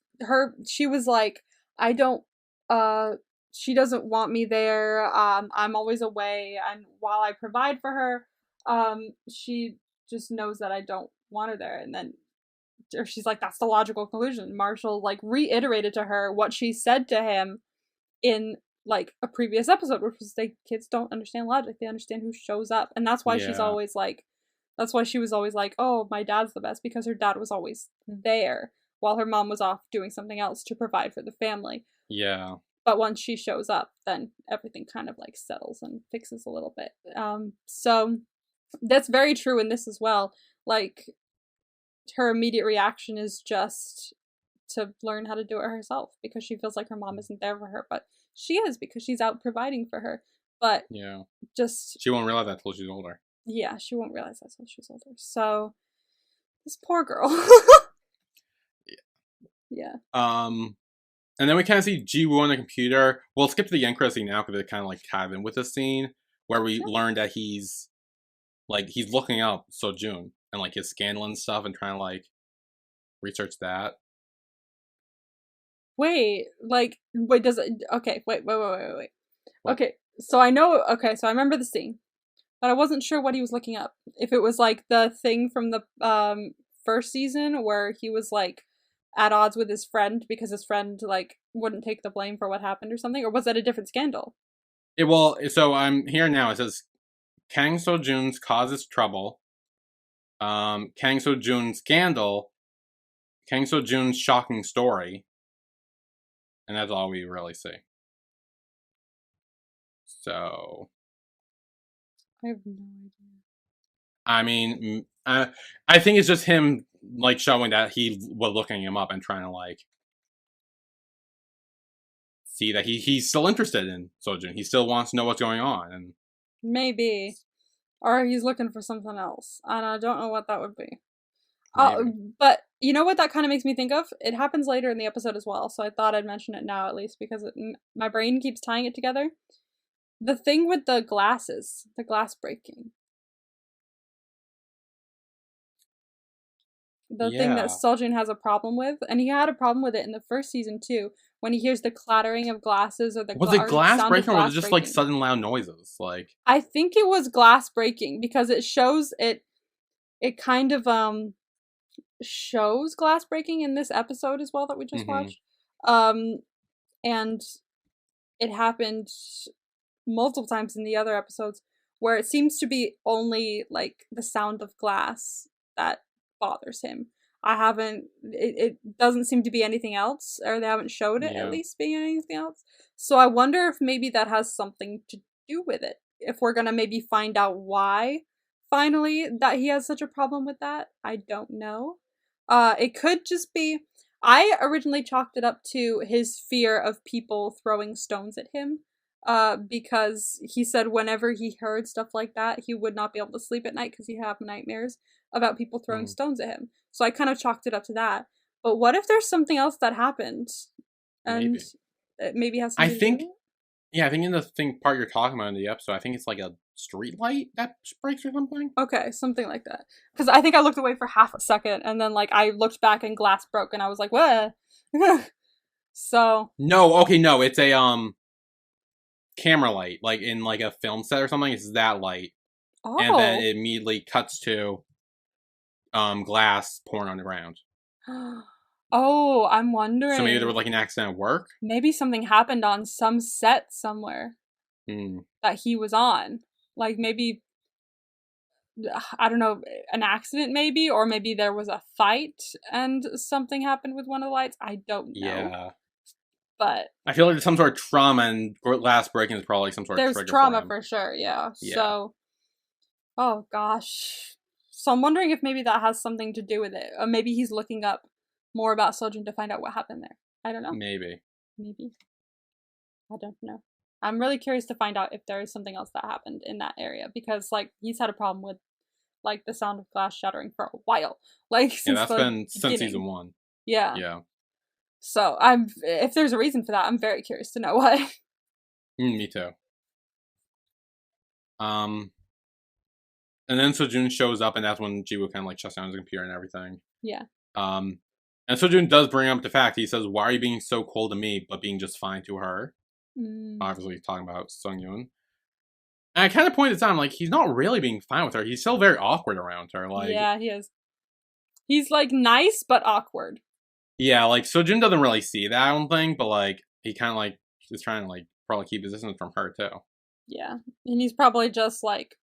she was like, I don't uh she doesn't want me there. I'm always away, and while I provide for her, she just knows that I don't want her there. And then or she's like, that's the logical conclusion. Marshall like reiterated to her what she said to him in like a previous episode, which was they kids don't understand logic, they understand who shows up. And that's why she's yeah, always like that's why she was always like, oh, my dad's the best, because her dad was always there while her mom was off doing something else to provide for the family. yeah, But once she shows up, then everything kind of like settles and fixes a little bit. So that's very true in this as well. Like her immediate reaction is just to learn how to do it herself because she feels like her mom isn't there for her, but she is because she's out providing for her. But yeah. just She won't realize that till she's older. yeah, she won't realize that until she's older. So this poor girl. Yeah. And then we kind of see Ji-woo on the computer. We'll skip to the end credit scene now because it kind of like ties in with the scene where we Sure. learn that he's looking up Seojoon and like his scandal and stuff and trying to like research that. Wait, does it okay, wait. What? Okay, so I remember the scene, but I wasn't sure what he was looking up. If it was like the thing from the first season where he was like at odds with his friend because his friend like wouldn't take the blame for what happened or something, or was that a different scandal? So I'm here now. It says Kang Seojoon's causes trouble. Kang Seojoon's scandal. Kang Seojoon's shocking story. And that's all we really see. So I have no idea. I mean, I think it's just him like showing that he was looking him up and trying to like see that he's still interested in Seojoon. He still wants to know what's going on, and Maybe. Or he's looking for something else. And I don't know what that would be. maybe. But you know what that kind of makes me think of? It happens later in the episode as well, so I thought I'd mention it now at least because my brain keeps tying it together. The thing with the glasses, the glass breaking. The thing that Yeah. Seojoon has a problem with, and he had a problem with it in the first season too, when he hears the clattering of glasses or Was it or the glass sound of breaking or was glass it just like breaking. sudden loud noises? Like, I think it was glass breaking because it shows it. It kind of shows glass breaking in this episode as well that we just mm-hmm. watched. And it happened multiple times in the other episodes where it seems to be only like the sound of glass that bothers him. It doesn't seem to be anything else, or they haven't showed it at Yeah. least being anything else. So I wonder if maybe that has something to do with it. If we're gonna maybe find out why finally that he has such a problem with that, I don't know. It could just be. I originally chalked it up to his fear of people throwing stones at him. Because he said whenever he heard stuff like that, he would not be able to sleep at night because he'd have nightmares about people throwing Mm, stones at him. So I kind of chalked it up to that. But what if there's something else that happened and maybe. it maybe has I something to do think. with Yeah, I think in the thing part you're talking about in the episode, I think it's like a street light that breaks or something. it? Okay, something like that. Because I think I looked away for half a second and then like I looked back and glass broke and I was like, what? So, No, okay, no, it's a camera light, like in like a film set or something. It's that light, and then oh. it immediately cuts to glass pouring on the ground. Oh, I'm So maybe there was wondering. like an accident at work. Maybe something happened on some set somewhere Hmm. that he was on. Like maybe I don't know, an accident maybe, or maybe there was a fight and something happened with one of the lights. I don't know. Yeah. But I feel like there's some sort of trauma, and glass breaking is probably some sort of there's trigger for trauma him. for sure, yeah. Yeah. So, oh gosh. So I'm wondering if maybe that has something to do with it. Or maybe he's looking up more about Sojin to find out what happened there. I don't know. Maybe. Maybe. I don't know. I'm really curious to find out if there is something else that happened in that area because like he's had a problem with like the sound of glass shattering for a while, like Yeah, since that's the been since season beginning. 1. Yeah. Yeah. So if there's a reason for that, I'm very curious to know why. Me too. Um, and then Seojoon shows up, and that's when Jiwoo kind of like shuts down his computer and everything. Yeah. Um, and Seojoon does bring up the fact. He says, "Why are you being so cold to me, but being just fine to her?" Mm, Obviously, talking about Sungyoon. And I kind of pointed this out. I'm like, he's not really being fine with her. He's still very awkward around her. Like, yeah, he is. He's like nice but awkward. yeah, like Seojoon doesn't really see that, I don't think, but like he kind of like is trying to like probably keep his distance from her too. Yeah, and he's probably just like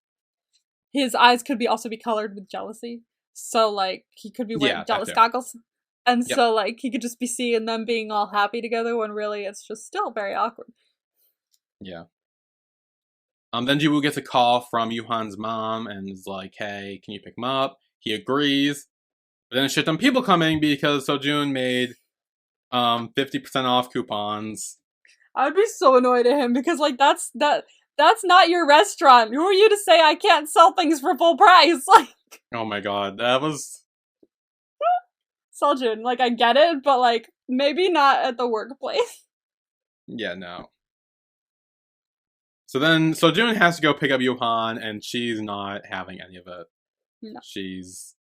his eyes could be also be colored with jealousy. So like he could be wearing Yeah, that jealous too. goggles. And Yep. so like he could just be seeing them being all happy together when really it's just still very awkward. Yeah. Then Jiwoo gets a call from Yuhan's mom and is like, "Hey, can you pick him up?" He agrees, but then a shit ton of people coming because Seojoon made 50% off coupons. I would be so annoyed at him because like that's not your restaurant. Who are you to say I can't sell things for full price? Like Oh my god, that was Seojoon, like I get it, but like maybe not at the workplace. yeah, no. So then Seojoon has to go pick up Yuhan, and she's not having any of it. No. She's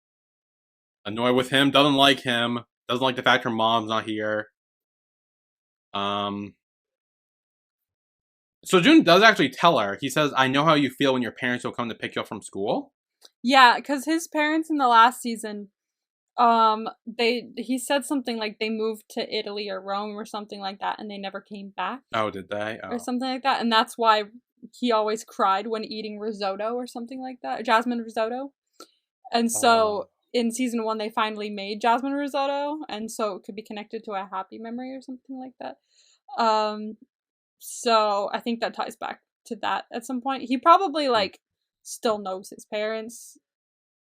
annoyed with him, doesn't like him, doesn't like the fact her mom's not here. Seojoon does actually tell her. He says, "I know how you feel when your parents will come to pick you up from school." Yeah, because his parents in the last season, he said something like they moved to Italy or Rome or something like that, and they never came back Oh, did they? or Oh. something like that, and that's why he always cried when eating risotto or something like that, jasmine risotto. And Oh. so in season 1, they finally made jasmine risotto, and so it could be connected to a happy memory or something like that. So I think that ties back to that at some point. He probably like still knows his parents.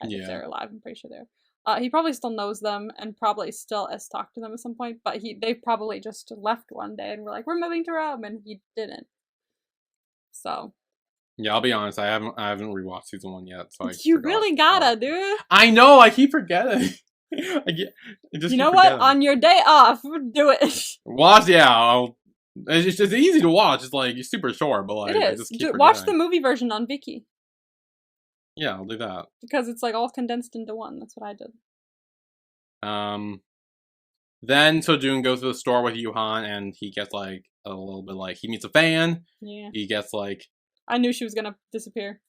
If Yeah. they're alive, I'm pretty sure they're. He probably still knows them and probably still has talked to them at some point, but they probably just left one day and were like, "We're moving to Rome," and he didn't. So Yeah, I'll be honest. I haven't rewatched season 1 yet, so I you forgot. really gotta, dude. I know. I keep forgetting. I just You keep know what? forgetting. On your day off, do it. Watch, yeah. It's just easy to watch. It's like it's super short, but like It I is. just keep Watch the forgetting. movie version on Viki Yeah, I'll do that. because it's like all condensed into one. That's what I did. Then Sojun goes to the store with Yuhan, and he gets like a little bit like he meets a fan. Yeah. He gets like I knew she was gonna disappear.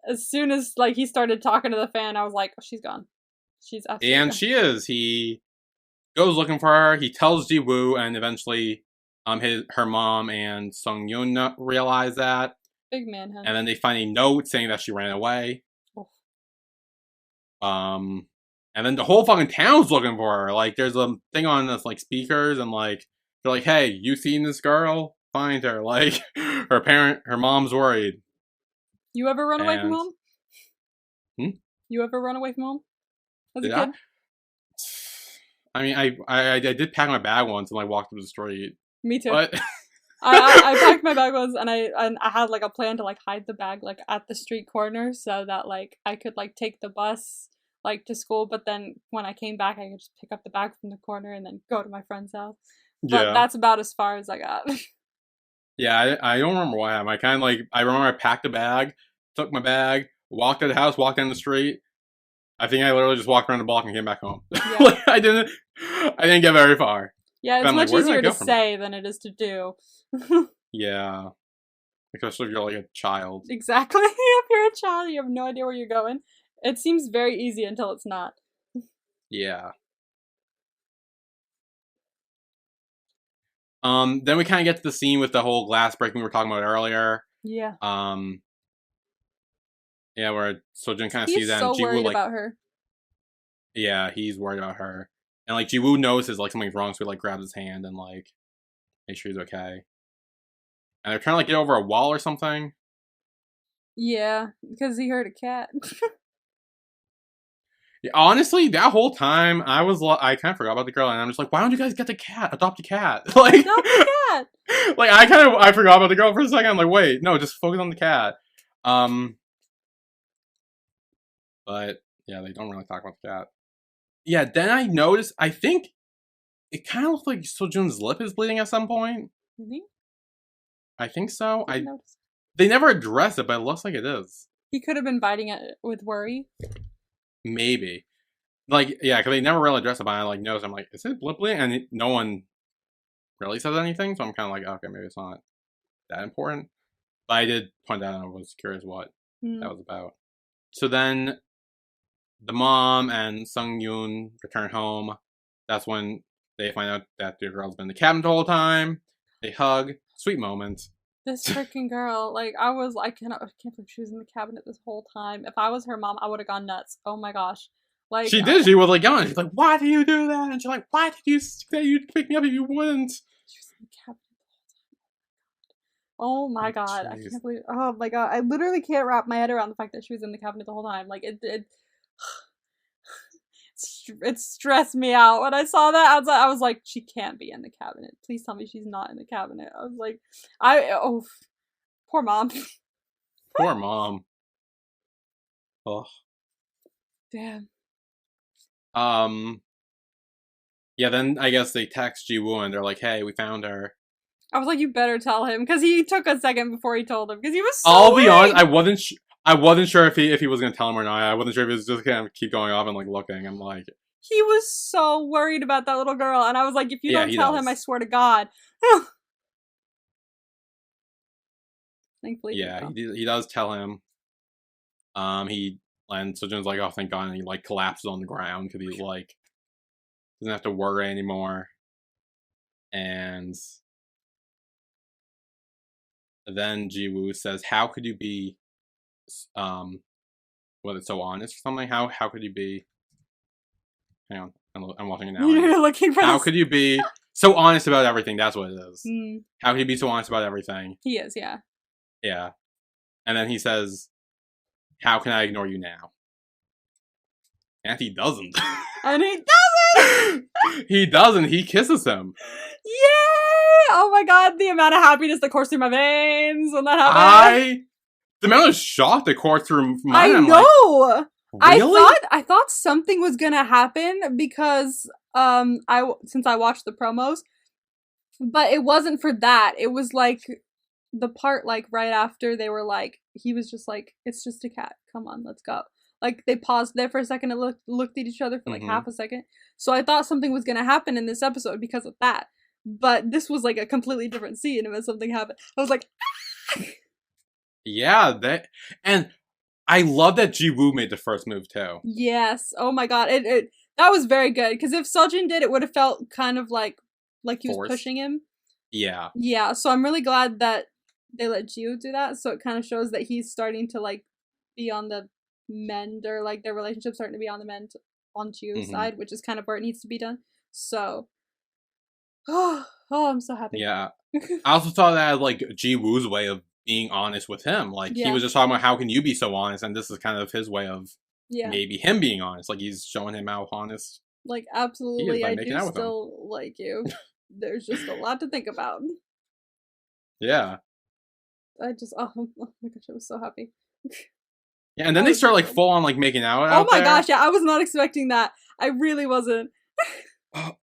As soon as like he started talking to the fan, I was like, oh, she's gone. She's absolutely and gone. she is. He goes looking for her. He tells Ji Woo, and eventually, her mom and Sung Yoon realize that, Big man, huh? and then they find a note saying that she ran away. Oh. And then the whole fucking town's looking for her. Like, there's a thing on this like speakers, and like they're like, "Hey, you seen this girl? Find her." Like, her mom's worried. You ever run away from And home? You ever run away from home? As a did kid? I mean, I did pack my bag once and like walked through the street. Me too. But I packed my bag once and I had like a plan to like hide the bag like at the street corner so that like I could like take the bus like to school, but then when I came back I could just pick up the bag from the corner and then go to my friend's house. But yeah, that's about as far as I got. yeah, I don't remember what happened. I remember I packed a bag, took my bag, walked to the house, walked down the street. I think I literally just walked around the block and came back home. Yeah. Like I didn't get very far. Yeah, it's I'm much like, where did I easier go to from say than it is to do. Yeah, especially if you're like a child. Exactly. If you're a child, you have no idea where you're going. It seems very easy until it's not. Yeah. Then we kind of get to the scene with the whole glass breaking we were talking about earlier. Yeah. Yeah, where Sojun kind of He's sees that, so and Jiwoo worried like, about her. yeah, he's worried about her, and like Jiwoo notices like something's wrong, so he like grabs his hand and like make sure he's okay. And they're trying to like get over a wall or something. Yeah, because he heard a cat. Yeah, honestly, that whole time I kind of forgot about the girl, and I'm just like, why don't you guys get the cat? Adopt a cat. Like, Adopt a cat. Like I forgot about the girl for a second. I'm like, wait, no, just focus on the cat. But yeah, they don't really talk about that. Yeah, then I noticed. I think it kind of looks like Seojoon's lip is bleeding at some point. Really? I think so. Didn't notice. They never address it, but it looks like it is. He could have been biting it with worry. Maybe. Like, yeah, because they never really address it, but I like notice. I'm like, is it blood bleeding? And no one really says anything, so I'm kind of like, okay, maybe it's not that important. But I did point that out. I was curious what that was about. So then the mom and Sung Yoon return home. That's when they find out that the girl's been in the cabin the whole time. They hug. Sweet moment. This freaking girl, like, I can't believe she was in the cabinet this whole time. If I was her mom, I would have gone nuts. Oh my gosh. Like, she did. She was like yelling. She's like, "Why do you do that?" And she's like, "Why did you say you'd pick me up if you wouldn't?" She was in the cabinet the whole time. Oh my god. I can't believe. Oh my god. I literally can't wrap my head around the fact that she was in the cabinet the whole time. Like, it stressed me out when I saw that. I was like, she can't be in the cabinet. Please tell me she's not in the cabinet. I was like, poor mom. Poor mom. Oh. Damn. Yeah, then I guess they text Jiwoo and they're like, "Hey, we found her." I was like, you better tell him, because he took a second before he told him, because he was so I'll be honest, worried. I wasn't sure if he was gonna tell him or not. I wasn't sure if he was just gonna keep going off and like looking. I'm like, he was so worried about that little girl, and I was like, if you don't tell him, I swear to God. Thankfully, yeah, he does tell him. And Seojoon's like, "Oh, thank God," and he like collapses on the ground because he's like doesn't have to worry anymore. And then Jiwoo says, "How could you be, was it so honest or something? How could you be?" Hang on, I'm watching it now. You're looking for how this. could you be so honest about everything? That's what it is. Mm. How could you be so honest about everything? He is, yeah. Yeah. And then he says, "How can I ignore you now?" And he doesn't. And he doesn't! He doesn't. He kisses him. Yay! Oh my god, the amount of happiness that coursed through my veins when that happened. The amount of shock that coursed through my I know! Like, really? I thought something was gonna happen because since I watched the promos, but it wasn't for that. It was like the part like right after they were like, he was just like, "It's just a cat. Come on, let's go." Like they paused there for a second and looked at each other for like half a second. So I thought something was gonna happen in this episode because of that. But this was like a completely different scene, and when something happened, I was like, ah! Yeah, and I love that Jiwoo made the first move too. Yes. Oh my god. It that was very good, because if Seojoon did, it would have felt kind of like he was pushing him. Yeah. Yeah. So I'm really glad that they let Jiwoo do that. So it kind of shows that he's starting to like be on the mend, or like their relationship's starting to be on the mend on Jiwoo's side, which is kind of where it needs to be done. So, oh, I'm so happy. Yeah. I also thought that as like Jiwoo's way of being honest with him. Like he was just talking about how can you be so honest, and this is kind of his way of maybe him being honest. Like he's showing him how honest. Like absolutely, I do still like you. There's just a lot to think about. Yeah. I just oh my gosh, I was so happy. Yeah, and then they start like full on like making out. Oh my gosh, yeah, I was not expecting that. I really wasn't.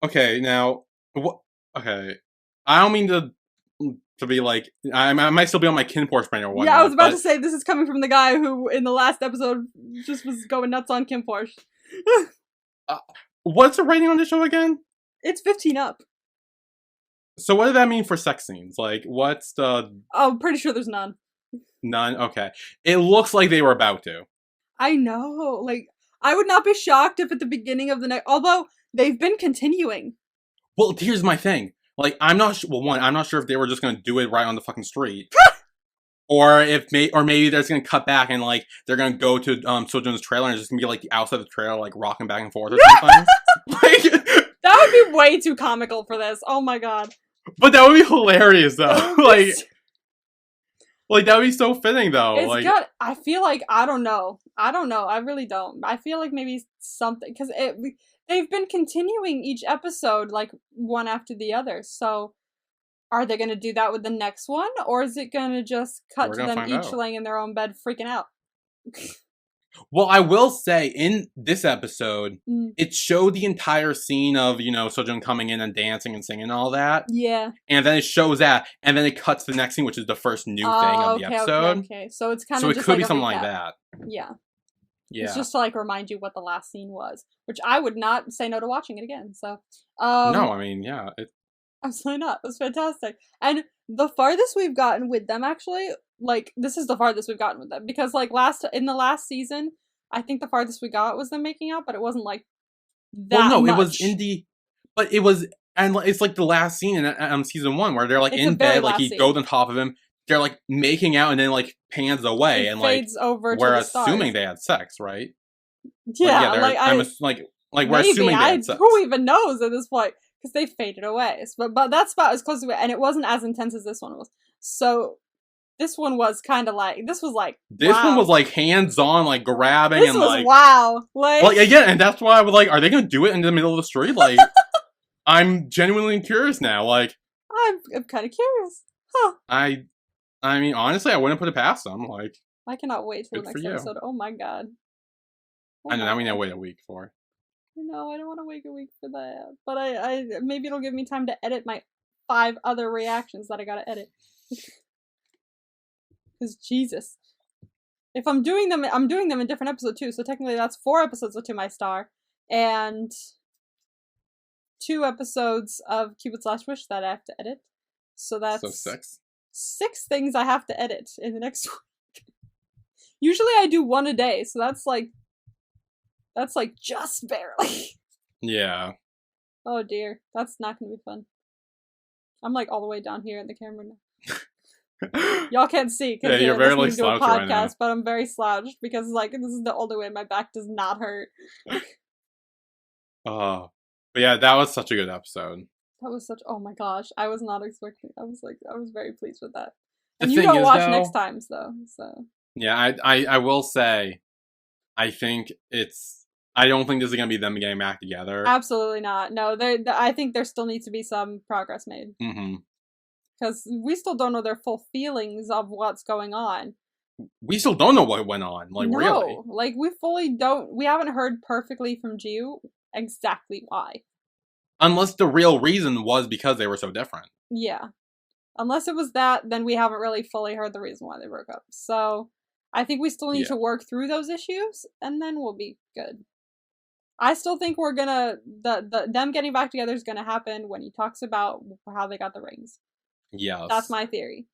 Okay, now what? Okay, I don't mean to be like I might still be on my Kim-Porsche brain or whatnot. Yeah, I was about to say this is coming from the guy who in the last episode just was going nuts on Kim-Porsche. What's the rating on the show again? It's 15 up. So what did that mean for sex scenes? Like, what's the? Oh, pretty sure there's none. None? Okay. It looks like they were about to. I know. Like, I would not be shocked if at the beginning of the next... Although, they've been continuing. Well, here's my thing. Like, I'm not... Well, one, I'm not sure if they were just gonna do it right on the fucking street. Or maybe they're just gonna cut back and, like, they're gonna go to Seojoon's trailer and it's just gonna be, like, the outside of the trailer, like, rocking back and forth or something. Like... That would be way too comical for this. Oh my god. But that would be hilarious, though. Like, that would be so fitting, though. It's like, good. I feel like, I don't know. I really don't. I feel like maybe something, because they've been continuing each episode, like, one after the other. So, are they going to do that with the next one? Or is it going to just cut to them each laying in their own bed freaking out? Well, I will say in this episode, Mm. it showed the entire scene of, Seojoon coming in and dancing and singing and all that. Yeah. And then it shows that, and then it cuts to the next scene, which is the first new thing of the episode. Okay. So it's kind So of it just could like be a something recap. like that. Yeah. It's Yeah. just to like remind you what the last scene was, which I would not say no to watching it again. So, No, I mean, yeah. absolutely not. It was fantastic. And the farthest we've gotten with them, actually, like, this is the farthest we've gotten with them. Because, like, in the last season, I think the farthest we got was them making out, but it wasn't, like, Well, that no, much. it was but it was, and it's like the last scene in season 1 where they're like It's in the very bed, like last he scene. goes on top of him, they're like making out, and then like pans away, It and like fades over to we're the stars. assuming they had sex, right? Yeah, Like we're maybe, assuming they had sex. who even knows at this point? Because they faded away. But that's about as close to it, and it wasn't as intense as this one was. So this one was kind of like, this was like, This wow. one was like hands-on, like grabbing This and was like wow. Like again, and that's why I was like, are they gonna do it in the middle of the street? Like, I'm genuinely curious now. Like, I'm kind of curious. Huh. I mean, honestly, I wouldn't put it past them. Like, I cannot wait till the good for next you. episode. Oh my god. I know now we need to wait a week for. No, I don't want to wait a week for that. But I maybe it'll give me time to edit my 5 other reactions that I gotta edit. Because Jesus. If I'm doing them in different episodes too, so technically that's 4 episodes of To My Star, and 2 episodes of Cupid/Wish that I have to edit. So that's 6 things I have to edit in the next week. Usually I do 1 a day, so that's like just barely. Yeah. Oh dear, that's not gonna be fun. I'm like all the way down here in the camera now. Y'all can't see because you're very like listening to a slouched podcast, right now. but I'm very slouched because like this is the only way my back does not hurt. Oh, but yeah, that was such a good episode. That was oh my gosh, I was not expecting. I was very pleased with that. The And you thing don't is, watch though, next times though, so yeah, I will say, I don't think this is gonna be them getting back together. absolutely not. No, I think there still needs to be some progress made. Mm-hmm. Because we still don't know their full feelings of what's going on. We still don't know what went on. Like, no, really. Like, we haven't heard perfectly from Jiu exactly why. Unless the real reason was because they were so different. Yeah. Unless it was that, then we haven't really fully heard the reason why they broke up. So, I think we still need to work through those issues, and then we'll be good. I still think we're gonna, them getting back together is gonna happen when he talks about how they got the rings. Yes. That's my theory.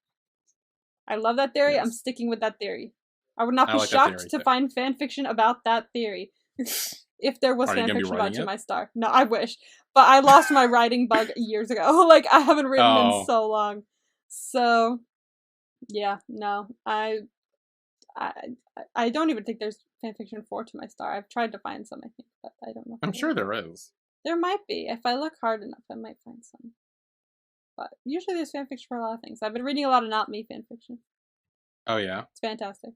I love that theory. Yes. I'm sticking with that theory. I would not be shocked to find fanfiction about that theory. If there was fanfiction about To My Star. No, I wish. But I lost my writing bug years ago. Like, I haven't written in so long. So, yeah, no. I don't even think there's fanfiction for To My Star. I've tried to find some, I think, but I don't know. I'm sure there is. There might be. If I look hard enough, I might find some. But usually there's fanfiction for a lot of things. I've been reading a lot of Not Me fanfiction. Oh, yeah? It's fantastic.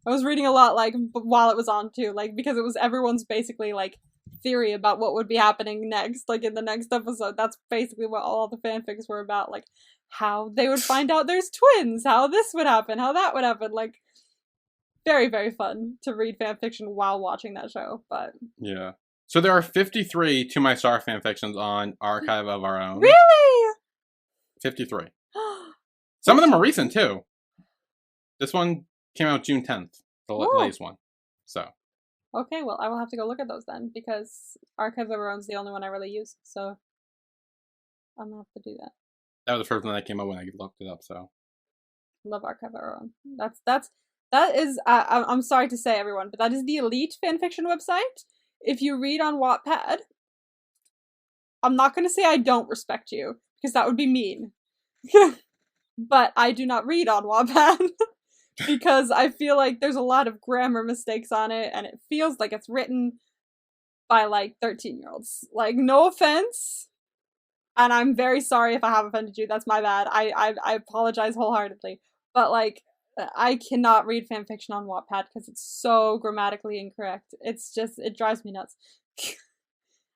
I was reading a lot, like, while it was on, too. Like, because it was everyone's basically, like, theory about what would be happening next. Like, in the next episode. That's basically what all the fanfics were about. Like, how they would find out there's twins. How this would happen. How that would happen. Like, very, very fun to read fanfiction while watching that show. But yeah. So there are 53 To My Star fanfictions on Archive of Our Own. Really? 53. Some of them are recent, too. This one came out June 10th, the latest one. So. Okay, well, I will have to go look at those then, because Archive of Our Own is the only one I really use, so I'm gonna have to do that. That was the first one that came up when I looked it up, so. Love Archive of Our Own. That is, I'm sorry to say, everyone, but that is the elite fanfiction website. If you read on Wattpad, I'm not going to say I don't respect you, because that would be mean. But I do not read on Wattpad, because I feel like there's a lot of grammar mistakes on it, and it feels like it's written by, like, 13-year-olds. Like, no offense, and I'm very sorry if I have offended you, that's my bad. I apologize wholeheartedly. But, like, I cannot read fanfiction on Wattpad because it's so grammatically incorrect. It's just, it drives me nuts.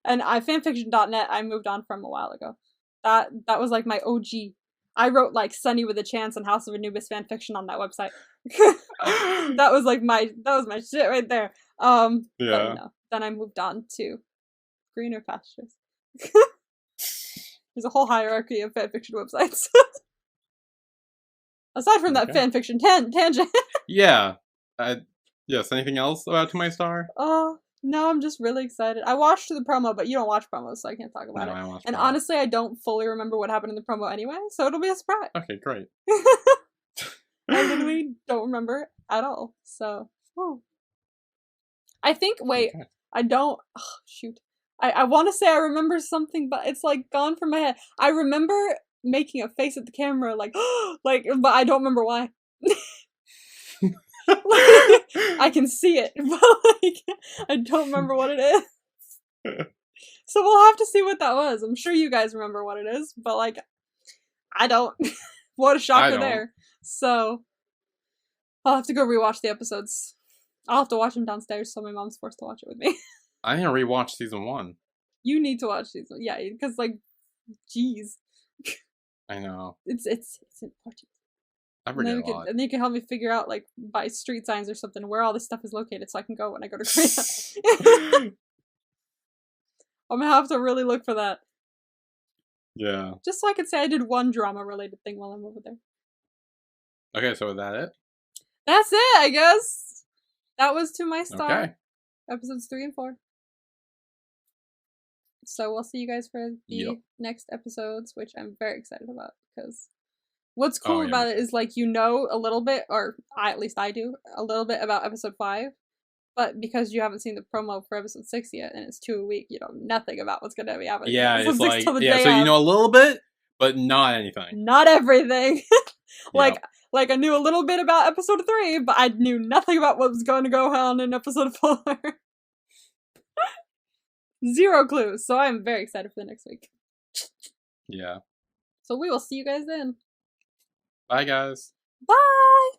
And fanfiction.net I moved on from a while ago. That was like my OG. I wrote like Sunny with a Chance and House of Anubis fanfiction on that website. That was like that was my shit right there. But Yeah. no. Then I moved on to greener pastures. There's a whole hierarchy of fanfiction websites. Aside from that Okay. fanfiction tangent. Yeah. Yes. Anything else about To My Star? Oh, no, I'm just really excited. I watched the promo, but you don't watch promos, so I can't talk about No, it. I watched And promo. honestly, I don't fully remember what happened in the promo anyway, so it'll be a surprise. Okay, great. I literally don't remember at all. So, whew. I think, wait, Okay. I don't, oh, shoot. I want to say I remember something, but it's like gone from my head. I remember making a face at the camera, like, like, but I don't remember why. Like, I can see it, but like, I don't remember what it is. So we'll have to see what that was. I'm sure you guys remember what it is, but like, I don't. What a I shocker don't. there. So I'll have to go rewatch the episodes. I'll have to watch them downstairs, so my mom's forced to watch it with me. I didn't rewatch season 1. You need to watch these. Yeah, because like, jeez, I know. it's important. I And then forget a lot. and then you can help me figure out like by street signs or something where all this stuff is located, so I can go when I go to Korea. I'm gonna have to really look for that, Yeah. just so I can say I did one drama related thing while I'm over there. Okay, so is that it? That's it, I guess. That was To My Star, Okay. episodes 3 and 4. So we'll see you guys for the Yep. next episodes, which I'm very excited about because what's Oh, cool yeah, me about it too. is like you know a little bit, or at least I do, a little bit about episode 5, but because you haven't seen the promo for episode 6 yet, and it's 2 a week, you know nothing about what's gonna be happening in Yeah, episode it's 6 like, till the yeah, day so you of. know a little bit, but not anything. Not everything. Yep. like I knew a little bit about episode 3, but I knew nothing about what was going to go on in episode 4. Zero clues. So I'm very excited for the next week. Yeah. So we will see you guys then. Bye, guys. Bye!